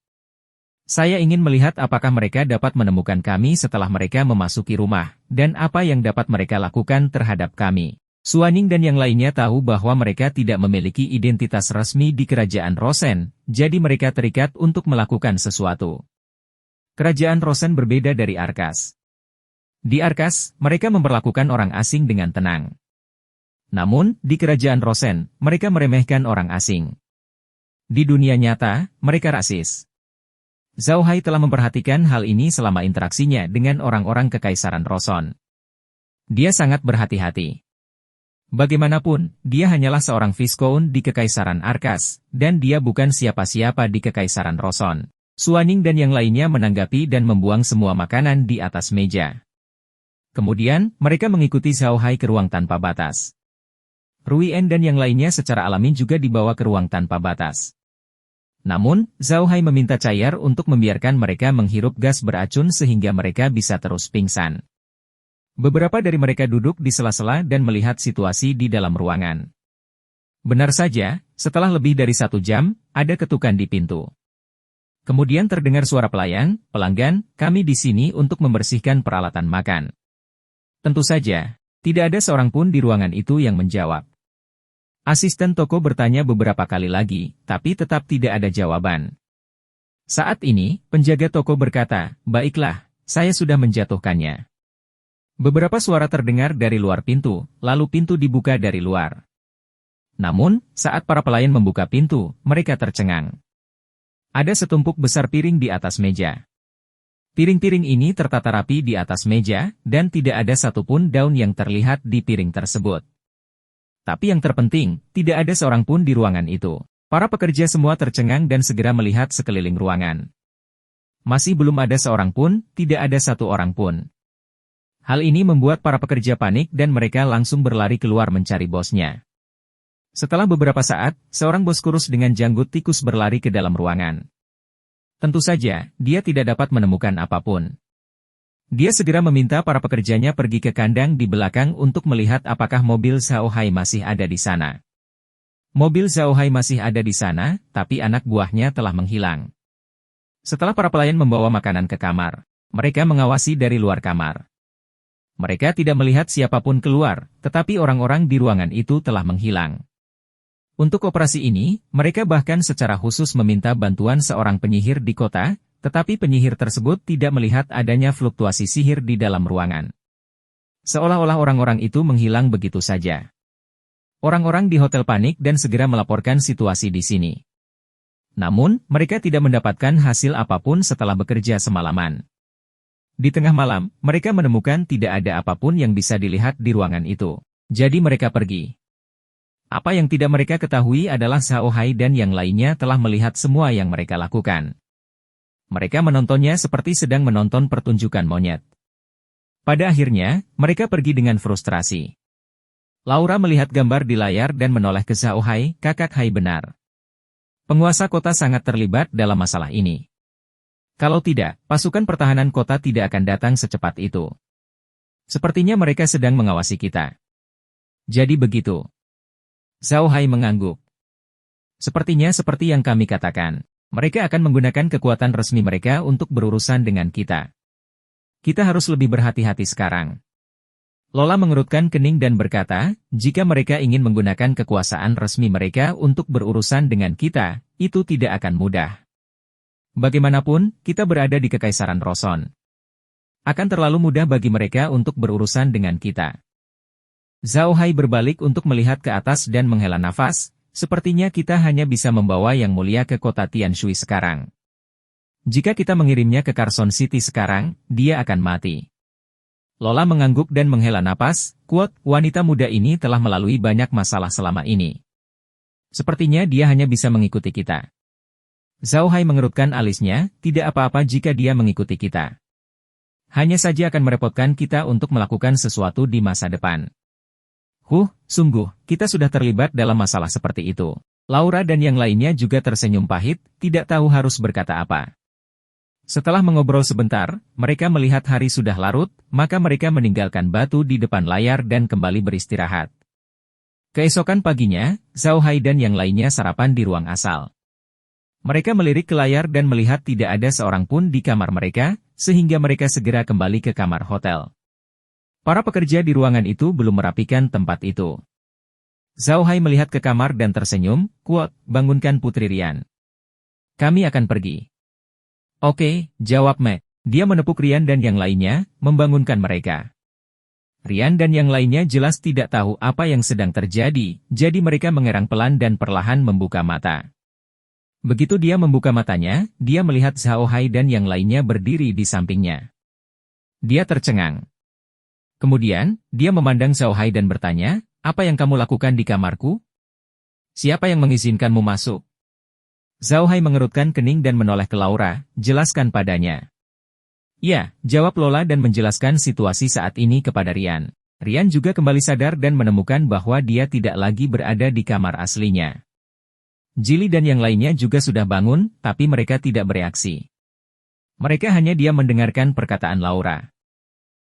Saya ingin melihat apakah mereka dapat menemukan kami setelah mereka memasuki rumah, dan apa yang dapat mereka lakukan terhadap kami." Suaning dan yang lainnya tahu bahwa mereka tidak memiliki identitas resmi di kerajaan Rosen, jadi mereka terikat untuk melakukan sesuatu. Kerajaan Rosen berbeda dari Arkas. Di Arkas, mereka memperlakukan orang asing dengan tenang. Namun, di kerajaan Rosen, mereka meremehkan orang asing. Di dunia nyata, mereka rasis. Zhao Hai telah memperhatikan hal ini selama interaksinya dengan orang-orang Kekaisaran Roson. Dia sangat berhati-hati. Bagaimanapun, dia hanyalah seorang Viscount di Kekaisaran Arkas, dan dia bukan siapa-siapa di Kekaisaran Roson. Suaning dan yang lainnya menanggapi dan membuang semua makanan di atas meja. Kemudian, mereka mengikuti Zhao Hai ke ruang tanpa batas. Ruyen dan yang lainnya secara alami juga dibawa ke ruang tanpa batas. Namun, Zhao Hai meminta Cayar untuk membiarkan mereka menghirup gas beracun sehingga mereka bisa terus pingsan. Beberapa dari mereka duduk di sela-sela dan melihat situasi di dalam ruangan. Benar saja, setelah lebih dari 1 jam, ada ketukan di pintu. Kemudian terdengar suara pelayan, "Pelanggan, kami di sini untuk membersihkan peralatan makan." Tentu saja, tidak ada seorang pun di ruangan itu yang menjawab. Asisten toko bertanya beberapa kali lagi, tapi tetap tidak ada jawaban. Saat ini, penjaga toko berkata, "Baiklah, saya sudah menjatuhkannya." Beberapa suara terdengar dari luar pintu, lalu pintu dibuka dari luar. Namun, saat para pelayan membuka pintu, mereka tercengang. Ada setumpuk besar piring di atas meja. Piring-piring ini tertata rapi di atas meja, dan tidak ada satupun daun yang terlihat di piring tersebut. Tapi yang terpenting, tidak ada seorang pun di ruangan itu. Para pekerja semua tercengang dan segera melihat sekeliling ruangan. Masih belum ada seorang pun, tidak ada satu orang pun. Hal ini membuat para pekerja panik dan mereka langsung berlari keluar mencari bosnya. Setelah beberapa saat, seorang bos kurus dengan janggut tikus berlari ke dalam ruangan. Tentu saja, dia tidak dapat menemukan apapun. Dia segera meminta para pekerjanya pergi ke kandang di belakang untuk melihat apakah mobil Zhao Hai masih ada di sana. Mobil Zhao Hai masih ada di sana, tapi anak buahnya telah menghilang. Setelah para pelayan membawa makanan ke kamar, mereka mengawasi dari luar kamar. Mereka tidak melihat siapapun keluar, tetapi orang-orang di ruangan itu telah menghilang. Untuk operasi ini, mereka bahkan secara khusus meminta bantuan seorang penyihir di kota, tetapi penyihir tersebut tidak melihat adanya fluktuasi sihir di dalam ruangan. Seolah-olah orang-orang itu menghilang begitu saja. Orang-orang di hotel panik dan segera melaporkan situasi di sini. Namun, mereka tidak mendapatkan hasil apapun setelah bekerja semalaman. Di tengah malam, mereka menemukan tidak ada apapun yang bisa dilihat di ruangan itu. Jadi mereka pergi. Apa yang tidak mereka ketahui adalah Zhao Hai dan yang lainnya telah melihat semua yang mereka lakukan. Mereka menontonnya seperti sedang menonton pertunjukan monyet. Pada akhirnya, mereka pergi dengan frustrasi. Laura melihat gambar di layar dan menoleh ke Zhao Hai, "Kakak Hai benar. Penguasa kota sangat terlibat dalam masalah ini. Kalau tidak, pasukan pertahanan kota tidak akan datang secepat itu. Sepertinya mereka sedang mengawasi kita." Jadi begitu. Zhao Hai mengangguk. Sepertinya seperti yang kami katakan. Mereka akan menggunakan kekuatan resmi mereka untuk berurusan dengan kita. Kita harus lebih berhati-hati sekarang. Lola mengerutkan kening dan berkata, jika mereka ingin menggunakan kekuasaan resmi mereka untuk berurusan dengan kita, itu tidak akan mudah. Bagaimanapun, kita berada di Kekaisaran Roson. Akan terlalu mudah bagi mereka untuk berurusan dengan kita. Zhao Hai berbalik untuk melihat ke atas dan menghela nafas. Sepertinya kita hanya bisa membawa Yang Mulia ke kota Tianshui sekarang. Jika kita mengirimnya ke Carson City sekarang, dia akan mati. Lola mengangguk dan menghela napas, wanita muda ini telah melalui banyak masalah selama ini. Sepertinya dia hanya bisa mengikuti kita. Zhao Hai mengerutkan alisnya, tidak apa-apa jika dia mengikuti kita. Hanya saja akan merepotkan kita untuk melakukan sesuatu di masa depan. Sungguh, kita sudah terlibat dalam masalah seperti itu. Laura dan yang lainnya juga tersenyum pahit, tidak tahu harus berkata apa. Setelah mengobrol sebentar, mereka melihat hari sudah larut, maka mereka meninggalkan batu di depan layar dan kembali beristirahat. Keesokan paginya, Zhao Hai dan yang lainnya sarapan di ruang asal. Mereka melirik ke layar dan melihat tidak ada seorang pun di kamar mereka, sehingga mereka segera kembali ke kamar hotel. Para pekerja di ruangan itu belum merapikan tempat itu. Zhao Hai melihat ke kamar dan tersenyum, bangunkan Putri Rian. Kami akan pergi. Oke, jawab Mac. Dia menepuk Rian dan yang lainnya, membangunkan mereka. Rian dan yang lainnya jelas tidak tahu apa yang sedang terjadi, jadi mereka mengerang pelan dan perlahan membuka mata. Begitu dia membuka matanya, dia melihat Zhao Hai dan yang lainnya berdiri di sampingnya. Dia tercengang. Kemudian, dia memandang Zhao Hai dan bertanya, "Apa yang kamu lakukan di kamarku? Siapa yang mengizinkanmu masuk?" Zhao Hai mengerutkan kening dan menoleh ke Laura, "Jelaskan padanya." "Ya," jawab Lola dan menjelaskan situasi saat ini kepada Rian. Rian juga kembali sadar dan menemukan bahwa dia tidak lagi berada di kamar aslinya. Jili dan yang lainnya juga sudah bangun, tapi mereka tidak bereaksi. Mereka hanya diam mendengarkan perkataan Laura.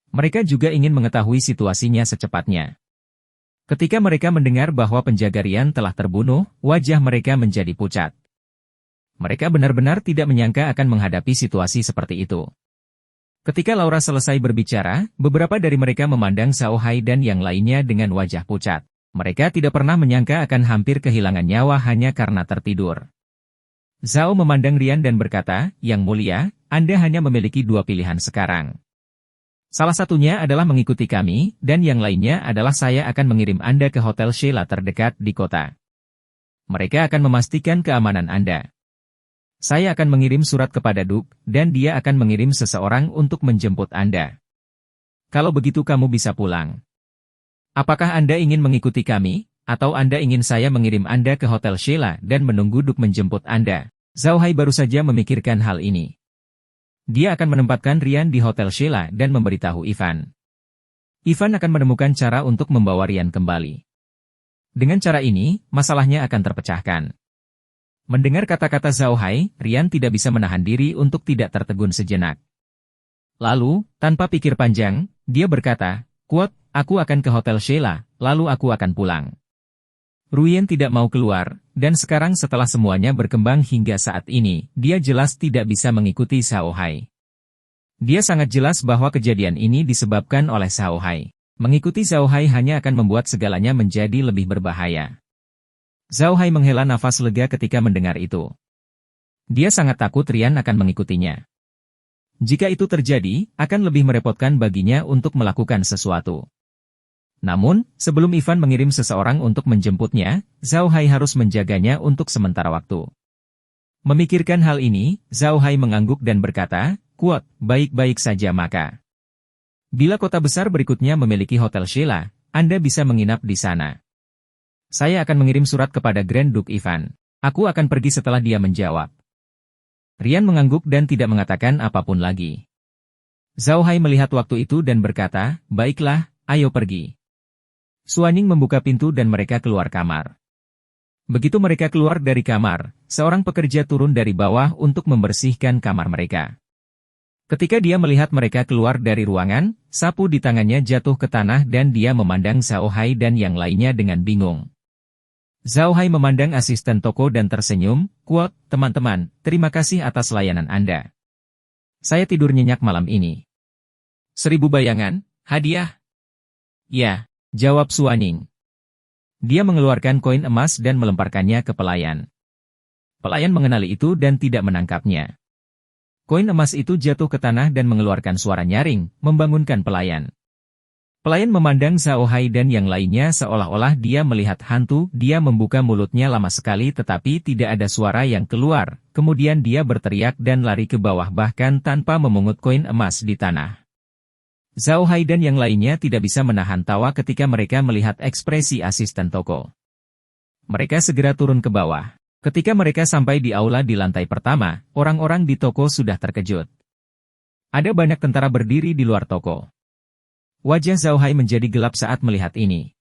Mereka juga ingin mengetahui situasinya secepatnya. Ketika mereka mendengar bahwa penjaga Rian telah terbunuh, wajah mereka menjadi pucat. Mereka benar-benar tidak menyangka akan menghadapi situasi seperti itu. Ketika Laura selesai berbicara, beberapa dari mereka memandang Zhao Hai dan yang lainnya dengan wajah pucat. Mereka tidak pernah menyangka akan hampir kehilangan nyawa hanya karena tertidur. Zhao memandang Rian dan berkata, "Yang mulia, Anda hanya memiliki dua pilihan sekarang. Salah satunya adalah mengikuti kami, dan yang lainnya adalah saya akan mengirim Anda ke Hotel Sheila terdekat di kota. Mereka akan memastikan keamanan Anda. Saya akan mengirim surat kepada Duke, dan dia akan mengirim seseorang untuk menjemput Anda. Kalau begitu kamu bisa pulang. Apakah Anda ingin mengikuti kami, atau Anda ingin saya mengirim Anda ke Hotel Sheila dan menunggu Duke menjemput Anda?" Zhao Hai baru saja memikirkan hal ini. Dia akan menempatkan Rian di Hotel Sheila dan memberitahu Ivan. Ivan akan menemukan cara untuk membawa Rian kembali. Dengan cara ini, masalahnya akan terpecahkan. Mendengar kata-kata Zhao Hai, Rian tidak bisa menahan diri untuk tidak tertegun sejenak. Lalu, tanpa pikir panjang, dia berkata, "Kuat, aku akan ke Hotel Sheila, lalu aku akan pulang." Ruyen tidak mau keluar, dan sekarang setelah semuanya berkembang hingga saat ini, dia jelas tidak bisa mengikuti Zhao Hai. Dia sangat jelas bahwa kejadian ini disebabkan oleh Zhao Hai. Mengikuti Zhao Hai hanya akan membuat segalanya menjadi lebih berbahaya. Zhao Hai menghela nafas lega ketika mendengar itu. Dia sangat takut Rian akan mengikutinya. Jika itu terjadi, akan lebih merepotkan baginya untuk melakukan sesuatu. Namun, sebelum Ivan mengirim seseorang untuk menjemputnya, Zhao Hai harus menjaganya untuk sementara waktu. Memikirkan hal ini, Zhao Hai mengangguk dan berkata, "Kuat, baik-baik saja maka. Bila kota besar berikutnya memiliki Hotel Sheila, Anda bisa menginap di sana. Saya akan mengirim surat kepada Grand Duke Ivan. Aku akan pergi setelah dia menjawab." Rian mengangguk dan tidak mengatakan apapun lagi. Zhao Hai melihat waktu itu dan berkata, "Baiklah, ayo pergi." Suaning membuka pintu dan mereka keluar kamar. Begitu mereka keluar dari kamar, seorang pekerja turun dari bawah untuk membersihkan kamar mereka. Ketika dia melihat mereka keluar dari ruangan, sapu di tangannya jatuh ke tanah dan dia memandang Zhao Hai dan yang lainnya dengan bingung. Zhao Hai memandang asisten toko dan tersenyum, "Kuat, teman-teman, terima kasih atas layanan Anda. Saya tidur nyenyak malam ini." 1000 bayangan, hadiah? Ya, jawab Suaning. Dia mengeluarkan koin emas dan melemparkannya ke pelayan. Pelayan mengenali itu dan tidak menangkapnya. Koin emas itu jatuh ke tanah dan mengeluarkan suara nyaring, membangunkan pelayan. Pelayan memandang Zhao Hai dan yang lainnya seolah-olah dia melihat hantu. Dia membuka mulutnya lama sekali tetapi tidak ada suara yang keluar. Kemudian dia berteriak dan lari ke bawah bahkan tanpa memungut koin emas di tanah. Zhao Hai dan yang lainnya tidak bisa menahan tawa ketika mereka melihat ekspresi asisten toko. Mereka segera turun ke bawah. Ketika mereka sampai di aula di lantai pertama, orang-orang di toko sudah terkejut. Ada banyak tentara berdiri di luar toko. Wajah Zhao Hai menjadi gelap saat melihat ini.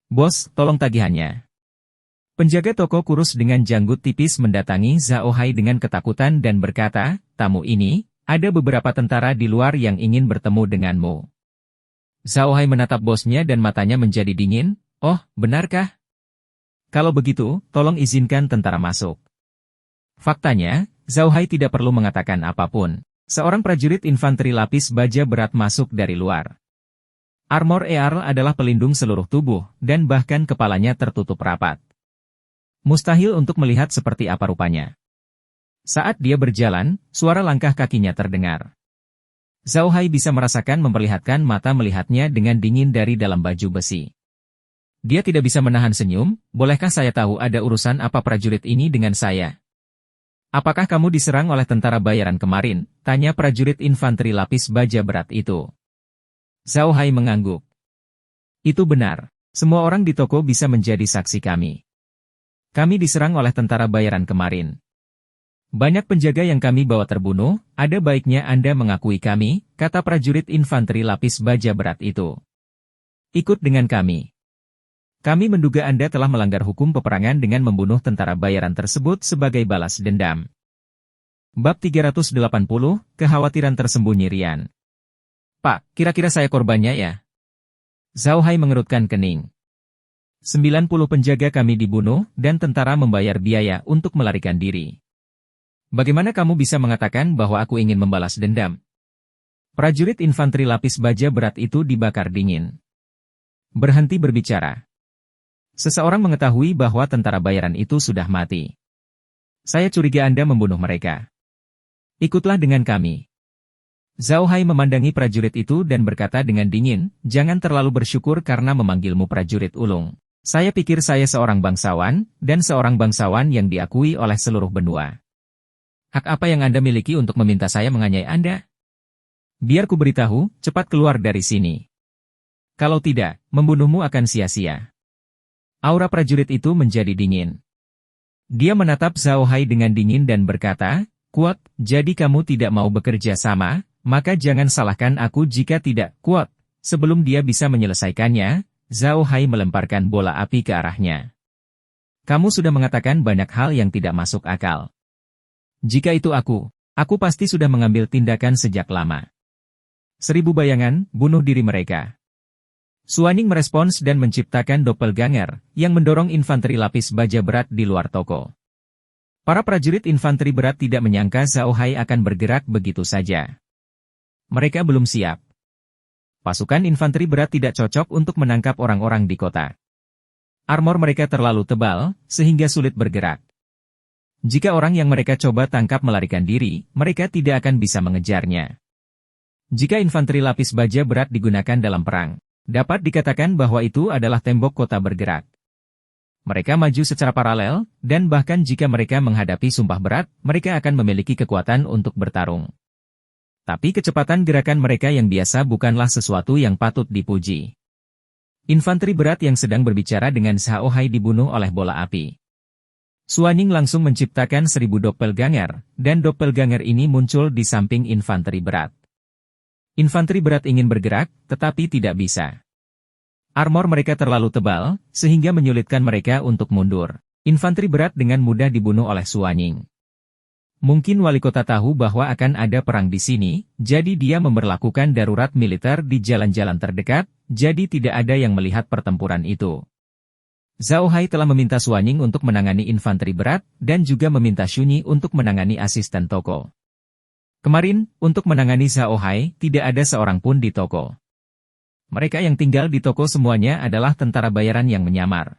"Bos, tolong tagihannya." Penjaga toko kurus dengan janggut tipis mendatangi Zhao Hai dengan ketakutan dan berkata, "Tamu ini, ada beberapa tentara di luar yang ingin bertemu denganmu." Zhao Hai menatap bosnya dan matanya menjadi dingin. "Oh, benarkah? Kalau begitu, tolong izinkan tentara masuk." Faktanya, Zhao Hai tidak perlu mengatakan apapun. Seorang prajurit infanteri lapis baja berat masuk dari luar. Armor Earl adalah pelindung seluruh tubuh, dan bahkan kepalanya tertutup rapat. Mustahil untuk melihat seperti apa rupanya. Saat dia berjalan, suara langkah kakinya terdengar. Zhao Hai bisa merasakan memperlihatkan mata melihatnya dengan dingin dari dalam baju besi. Dia tidak bisa menahan senyum. "Bolehkah saya tahu ada urusan apa prajurit ini dengan saya?" Apakah kamu diserang oleh tentara bayaran kemarin? Tanya prajurit infanteri lapis baja berat itu. Zhao Hai mengangguk. Itu benar. Semua orang di toko bisa menjadi saksi kami. Kami diserang oleh tentara bayaran kemarin. Banyak penjaga yang kami bawa terbunuh, ada baiknya Anda mengakui kami, kata prajurit infanteri lapis baja berat itu. Ikut dengan kami. Kami menduga Anda telah melanggar hukum peperangan dengan membunuh tentara bayaran tersebut sebagai balas dendam. Bab 380, Kekhawatiran Tersembunyi Rian. Pak, kira-kira saya korbannya ya? Zhao Hai mengerutkan kening. 90 penjaga kami dibunuh, dan tentara membayar biaya untuk melarikan diri. Bagaimana kamu bisa mengatakan bahwa aku ingin membalas dendam? Prajurit infanteri lapis baja berat itu dibakar dingin. Berhenti berbicara. Seseorang mengetahui bahwa tentara bayaran itu sudah mati. Saya curiga Anda membunuh mereka. Ikutlah dengan kami. Zhao Hai memandangi prajurit itu dan berkata dengan dingin, jangan terlalu bersyukur karena memanggilmu prajurit ulung. Saya pikir saya seorang bangsawan, dan seorang bangsawan yang diakui oleh seluruh benua. Hak apa yang Anda miliki untuk meminta saya menganiaya Anda? Biar ku beritahu, cepat keluar dari sini. Kalau tidak, membunuhmu akan sia-sia. Aura prajurit itu menjadi dingin. Dia menatap Zhao Hai dengan dingin dan berkata, kuat, jadi kamu tidak mau bekerja sama, maka jangan salahkan aku jika tidak kuat. Sebelum dia bisa menyelesaikannya, Zhao Hai melemparkan bola api ke arahnya. Kamu sudah mengatakan banyak hal yang tidak masuk akal. Jika itu aku pasti sudah mengambil tindakan sejak lama. 1000 bayangan, bunuh diri mereka. Suaning merespons dan menciptakan doppelganger, yang mendorong infanteri lapis baja berat di luar toko. Para prajurit infanteri berat tidak menyangka Zhao Hai akan bergerak begitu saja. Mereka belum siap. Pasukan infanteri berat tidak cocok untuk menangkap orang-orang di kota. Armor mereka terlalu tebal, sehingga sulit bergerak. Jika orang yang mereka coba tangkap melarikan diri, mereka tidak akan bisa mengejarnya. Jika infanteri lapis baja berat digunakan dalam perang, dapat dikatakan bahwa itu adalah tembok kota bergerak. Mereka maju secara paralel, dan bahkan jika mereka menghadapi sumpah berat, mereka akan memiliki kekuatan untuk bertarung. Tapi kecepatan gerakan mereka yang biasa bukanlah sesuatu yang patut dipuji. Infanteri berat yang sedang berbicara dengan Zhao Hai dibunuh oleh bola api. Suaning langsung menciptakan 1000 doppelganger, dan doppelganger ini muncul di samping infanteri berat. Infanteri berat ingin bergerak, tetapi tidak bisa. Armor mereka terlalu tebal, sehingga menyulitkan mereka untuk mundur. Infanteri berat dengan mudah dibunuh oleh Suaning. Mungkin wali kota tahu bahwa akan ada perang di sini, jadi dia memberlakukan darurat militer di jalan-jalan terdekat, jadi tidak ada yang melihat pertempuran itu. Zhao Hai telah meminta Suaning untuk menangani infanteri berat, dan juga meminta Shunyi untuk menangani asisten toko. Kemarin, untuk menangani Zhao Hai, tidak ada seorang pun di toko. Mereka yang tinggal di toko semuanya adalah tentara bayaran yang menyamar.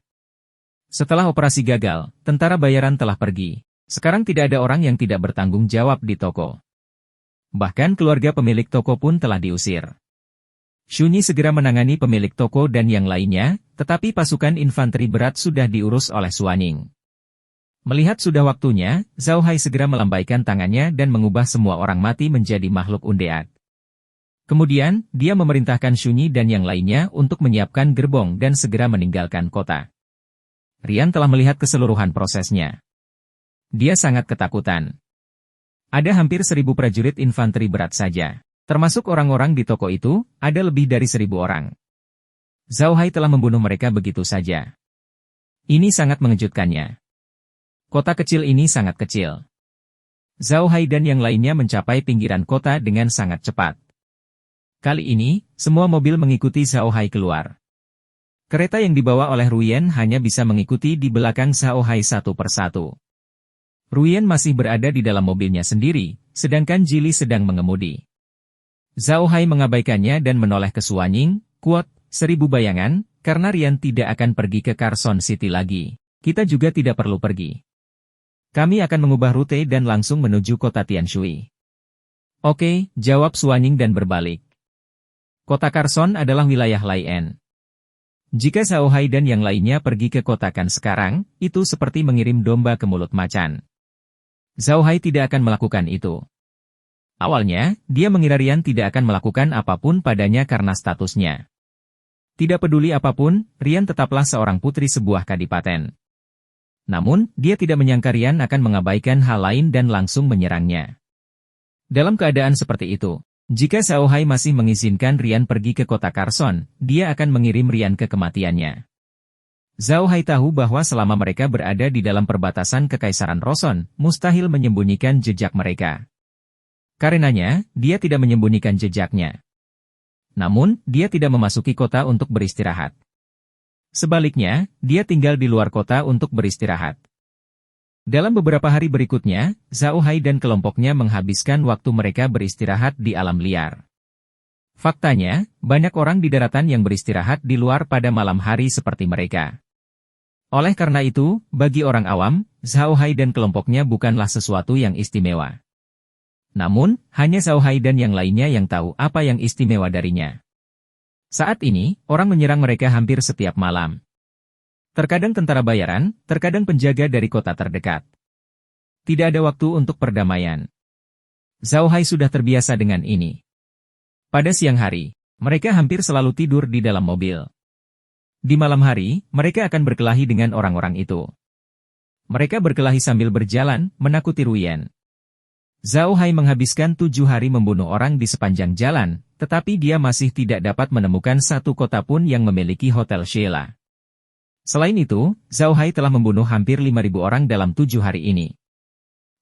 Setelah operasi gagal, tentara bayaran telah pergi. Sekarang tidak ada orang yang tidak bertanggung jawab di toko. Bahkan keluarga pemilik toko pun telah diusir. Shunyi segera menangani pemilik toko dan yang lainnya, tetapi pasukan infanteri berat sudah diurus oleh Suaning. Melihat sudah waktunya, Zhao Hai segera melambaikan tangannya dan mengubah semua orang mati menjadi makhluk undead. Kemudian, dia memerintahkan Shunyi dan yang lainnya untuk menyiapkan gerbong dan segera meninggalkan kota. Rian telah melihat keseluruhan prosesnya. Dia sangat ketakutan. Ada hampir 1000 prajurit infanteri berat saja. Termasuk orang-orang di toko itu, ada lebih dari 1000 orang. Zhao Hai telah membunuh mereka begitu saja. Ini sangat mengejutkannya. Kota kecil ini sangat kecil. Zhao Hai dan yang lainnya mencapai pinggiran kota dengan sangat cepat. Kali ini, semua mobil mengikuti Zhao Hai keluar. Kereta yang dibawa oleh Ruyen hanya bisa mengikuti di belakang Zhao Hai satu persatu. Ruyen masih berada di dalam mobilnya sendiri, sedangkan Jili sedang mengemudi. Zhao Hai mengabaikannya dan menoleh ke Suaning, kuat, 1000 bayangan, karena Rian tidak akan pergi ke Carson City lagi. Kita juga tidak perlu pergi. Kami akan mengubah rute dan langsung menuju kota Tianshui. Oke, jawab Suaning dan berbalik. Kota Carson adalah wilayah Lien. Jika Zhao Hai dan yang lainnya pergi ke kota Kan sekarang, itu seperti mengirim domba ke mulut macan. Zhao Hai tidak akan melakukan itu. Awalnya, dia mengira Rian tidak akan melakukan apapun padanya karena statusnya. Tidak peduli apapun, Rian tetaplah seorang putri sebuah kadipaten. Namun, dia tidak menyangka Rian akan mengabaikan hal lain dan langsung menyerangnya. Dalam keadaan seperti itu, jika Zhao Hai masih mengizinkan Rian pergi ke kota Carson, dia akan mengirim Rian ke kematiannya. Zhao Hai tahu bahwa selama mereka berada di dalam perbatasan Kekaisaran Roson, mustahil menyembunyikan jejak mereka. Karenanya, dia tidak menyembunyikan jejaknya. Namun, dia tidak memasuki kota untuk beristirahat. Sebaliknya, dia tinggal di luar kota untuk beristirahat. Dalam beberapa hari berikutnya, Zhao Hai dan kelompoknya menghabiskan waktu mereka beristirahat di alam liar. Faktanya, banyak orang di daratan yang beristirahat di luar pada malam hari seperti mereka. Oleh karena itu, bagi orang awam, Zhao Hai dan kelompoknya bukanlah sesuatu yang istimewa. Namun, hanya Zhao Hai dan yang lainnya yang tahu apa yang istimewa darinya. Saat ini, orang menyerang mereka hampir setiap malam. Terkadang tentara bayaran, terkadang penjaga dari kota terdekat. Tidak ada waktu untuk perdamaian. Zhao Hai sudah terbiasa dengan ini. Pada siang hari, mereka hampir selalu tidur di dalam mobil. Di malam hari, mereka akan berkelahi dengan orang-orang itu. Mereka berkelahi sambil berjalan, menakuti Ruyen. Zhao Hai menghabiskan 7 hari membunuh orang di sepanjang jalan, tetapi dia masih tidak dapat menemukan satu kota pun yang memiliki Hotel Sheila. Selain itu, Zhao Hai telah membunuh hampir 5.000 orang dalam 7 hari ini.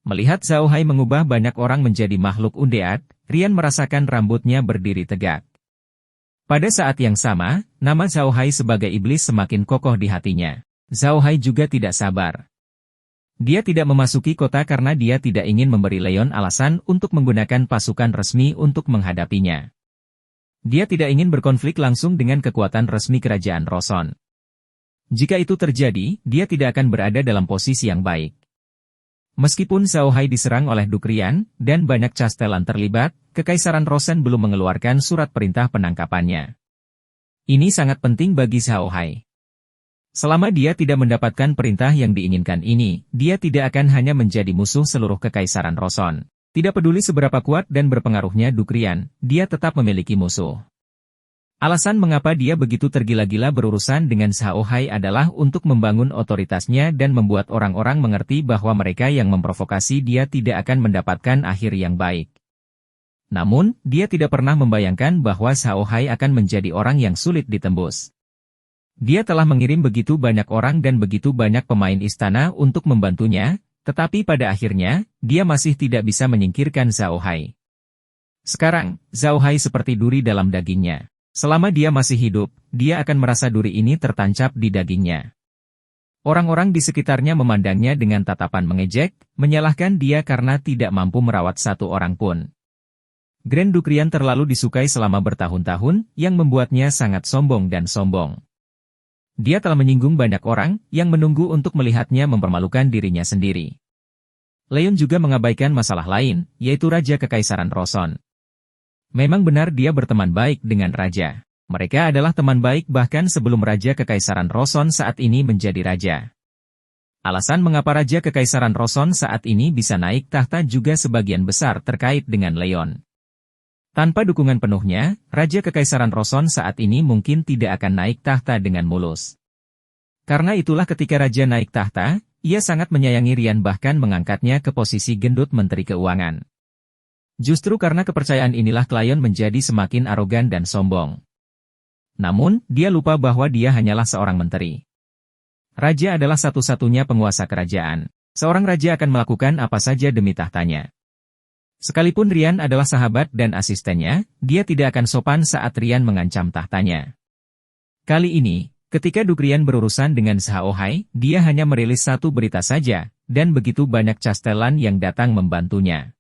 Melihat Zhao Hai mengubah banyak orang menjadi makhluk undead, Rian merasakan rambutnya berdiri tegak. Pada saat yang sama, nama Zhao Hai sebagai iblis semakin kokoh di hatinya. Zhao Hai juga tidak sabar. Dia tidak memasuki kota karena dia tidak ingin memberi Leon alasan untuk menggunakan pasukan resmi untuk menghadapinya. Dia tidak ingin berkonflik langsung dengan kekuatan resmi kerajaan Roson. Jika itu terjadi, dia tidak akan berada dalam posisi yang baik. Meskipun Zhao Hai diserang oleh Duke Rian, dan banyak castelan terlibat, Kekaisaran Roson belum mengeluarkan surat perintah penangkapannya. Ini sangat penting bagi Zhao Hai. Selama dia tidak mendapatkan perintah yang diinginkan ini, dia tidak akan hanya menjadi musuh seluruh Kekaisaran Roson. Tidak peduli seberapa kuat dan berpengaruhnya Duke Rian, dia tetap memiliki musuh. Alasan mengapa dia begitu tergila-gila berurusan dengan Zhao Hai adalah untuk membangun otoritasnya dan membuat orang-orang mengerti bahwa mereka yang memprovokasi dia tidak akan mendapatkan akhir yang baik. Namun, dia tidak pernah membayangkan bahwa Zhao Hai akan menjadi orang yang sulit ditembus. Dia telah mengirim begitu banyak orang dan begitu banyak pemain istana untuk membantunya, tetapi pada akhirnya, dia masih tidak bisa menyingkirkan Zhao Hai. Sekarang, Zhao Hai seperti duri dalam dagingnya. Selama dia masih hidup, dia akan merasa duri ini tertancap di dagingnya. Orang-orang di sekitarnya memandangnya dengan tatapan mengejek, menyalahkan dia karena tidak mampu merawat satu orang pun. Grand Duke Rian terlalu disukai selama bertahun-tahun, yang membuatnya sangat sombong dan sombong. Dia telah menyinggung banyak orang yang menunggu untuk melihatnya mempermalukan dirinya sendiri. Leon juga mengabaikan masalah lain, yaitu Raja Kekaisaran Roson. Memang benar dia berteman baik dengan Raja. Mereka adalah teman baik bahkan sebelum Raja Kekaisaran Roson saat ini menjadi Raja. Alasan mengapa Raja Kekaisaran Roson saat ini bisa naik tahta juga sebagian besar terkait dengan Leon. Tanpa dukungan penuhnya, Raja Kekaisaran Roson saat ini mungkin tidak akan naik tahta dengan mulus. Karena itulah ketika Raja naik tahta, ia sangat menyayangi Rian bahkan mengangkatnya ke posisi gendut Menteri Keuangan. Justru karena kepercayaan inilah Leon menjadi semakin arogan dan sombong. Namun, dia lupa bahwa dia hanyalah seorang menteri. Raja adalah satu-satunya penguasa kerajaan. Seorang raja akan melakukan apa saja demi tahtanya. Sekalipun Rian adalah sahabat dan asistennya, dia tidak akan sopan saat Rian mengancam tahtanya. Kali ini, ketika Duke Rian berurusan dengan Zhao Hai, dia hanya merilis satu berita saja, dan begitu banyak castelan yang datang membantunya.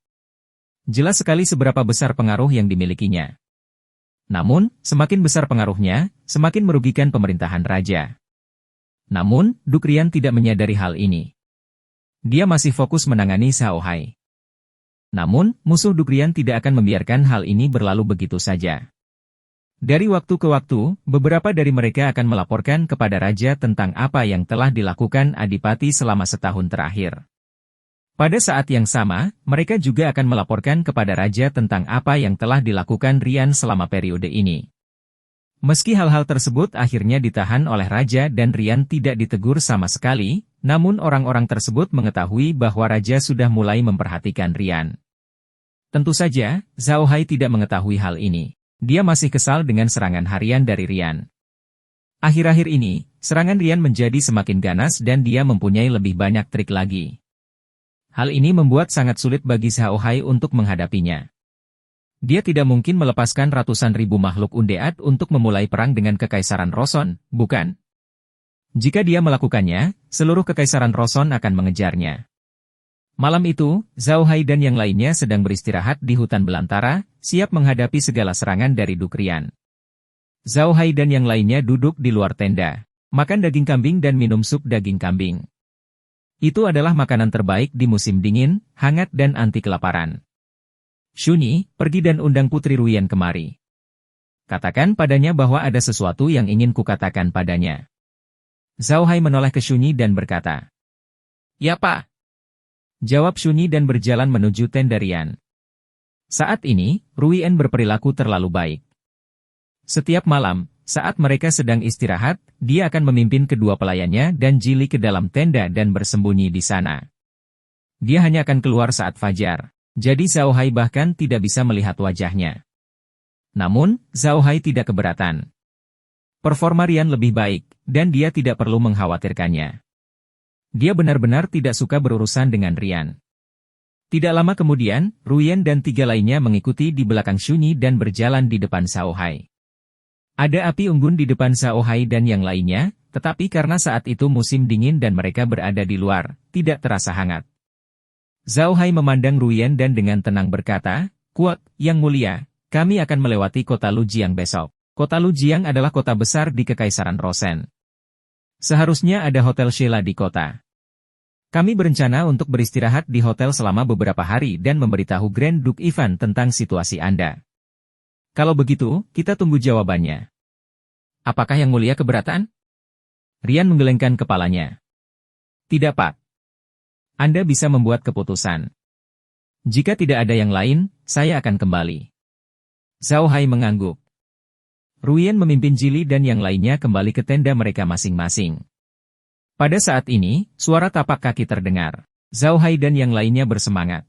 Jelas sekali seberapa besar pengaruh yang dimilikinya. Namun, semakin besar pengaruhnya, semakin merugikan pemerintahan raja. Namun, Duke Rian tidak menyadari hal ini. Dia masih fokus menangani Zhao Hai. Namun, musuh Duke Rian tidak akan membiarkan hal ini berlalu begitu saja. Dari waktu ke waktu, beberapa dari mereka akan melaporkan kepada raja tentang apa yang telah dilakukan Adipati selama setahun terakhir. Pada saat yang sama, mereka juga akan melaporkan kepada raja tentang apa yang telah dilakukan Rian selama periode ini. Meski hal-hal tersebut akhirnya ditahan oleh raja dan Rian tidak ditegur sama sekali, namun orang-orang tersebut mengetahui bahwa raja sudah mulai memperhatikan Rian. Tentu saja, Zhao Hai tidak mengetahui hal ini. Dia masih kesal dengan serangan harian dari Rian. Akhir-akhir ini, serangan Rian menjadi semakin ganas dan dia mempunyai lebih banyak trik lagi. Hal ini membuat sangat sulit bagi Zhao Hai untuk menghadapinya. Dia tidak mungkin melepaskan ratusan ribu makhluk undead untuk memulai perang dengan Kekaisaran Roson, bukan? Jika dia melakukannya, seluruh Kekaisaran Roson akan mengejarnya. Malam itu, Zhao Hai dan yang lainnya sedang beristirahat di hutan belantara, siap menghadapi segala serangan dari Duke Rian. Zhao Hai dan yang lainnya duduk di luar tenda, makan daging kambing dan minum sup daging kambing. Itu adalah makanan terbaik di musim dingin, hangat dan anti kelaparan. Shunyi, pergi dan undang Putri Ruyan kemari. Katakan padanya bahwa ada sesuatu yang ingin kukatakan padanya. Zhao Hai menoleh ke Shunyi dan berkata, "Ya Pak." Jawab Shunyi dan berjalan menuju tenda Rian. Saat ini, Ruyan berperilaku terlalu baik. Setiap malam, saat mereka sedang istirahat, dia akan memimpin kedua pelayannya dan Jili ke dalam tenda dan bersembunyi di sana. Dia hanya akan keluar saat fajar, jadi Zhao Hai bahkan tidak bisa melihat wajahnya. Namun, Zhao Hai tidak keberatan. Performa Rian lebih baik, dan dia tidak perlu mengkhawatirkannya. Dia benar-benar tidak suka berurusan dengan Rian. Tidak lama kemudian, Ruyan dan tiga lainnya mengikuti di belakang Shunyi dan berjalan di depan Zhao Hai. Ada api unggun di depan Zhao Hai dan yang lainnya, tetapi karena saat itu musim dingin dan mereka berada di luar, tidak terasa hangat. Zhao Hai memandang Ruyan dan dengan tenang berkata, "Kuat, Yang Mulia, kami akan melewati kota Lujiang besok. Kota Lujiang adalah kota besar di Kekaisaran Rosen. Seharusnya ada hotel Sheila di kota. Kami berencana untuk beristirahat di hotel selama beberapa hari dan memberitahu Grand Duke Ivan tentang situasi Anda. Kalau begitu, kita tunggu jawabannya." "Apakah Yang Mulia keberatan?" Rian menggelengkan kepalanya. "Tidak Pak. Anda bisa membuat keputusan. Jika tidak ada yang lain, saya akan kembali." Zhao Hai mengangguk. Ruyan memimpin Jili dan yang lainnya kembali ke tenda mereka masing-masing. Pada saat ini, suara tapak kaki terdengar. Zhao Hai dan yang lainnya bersemangat.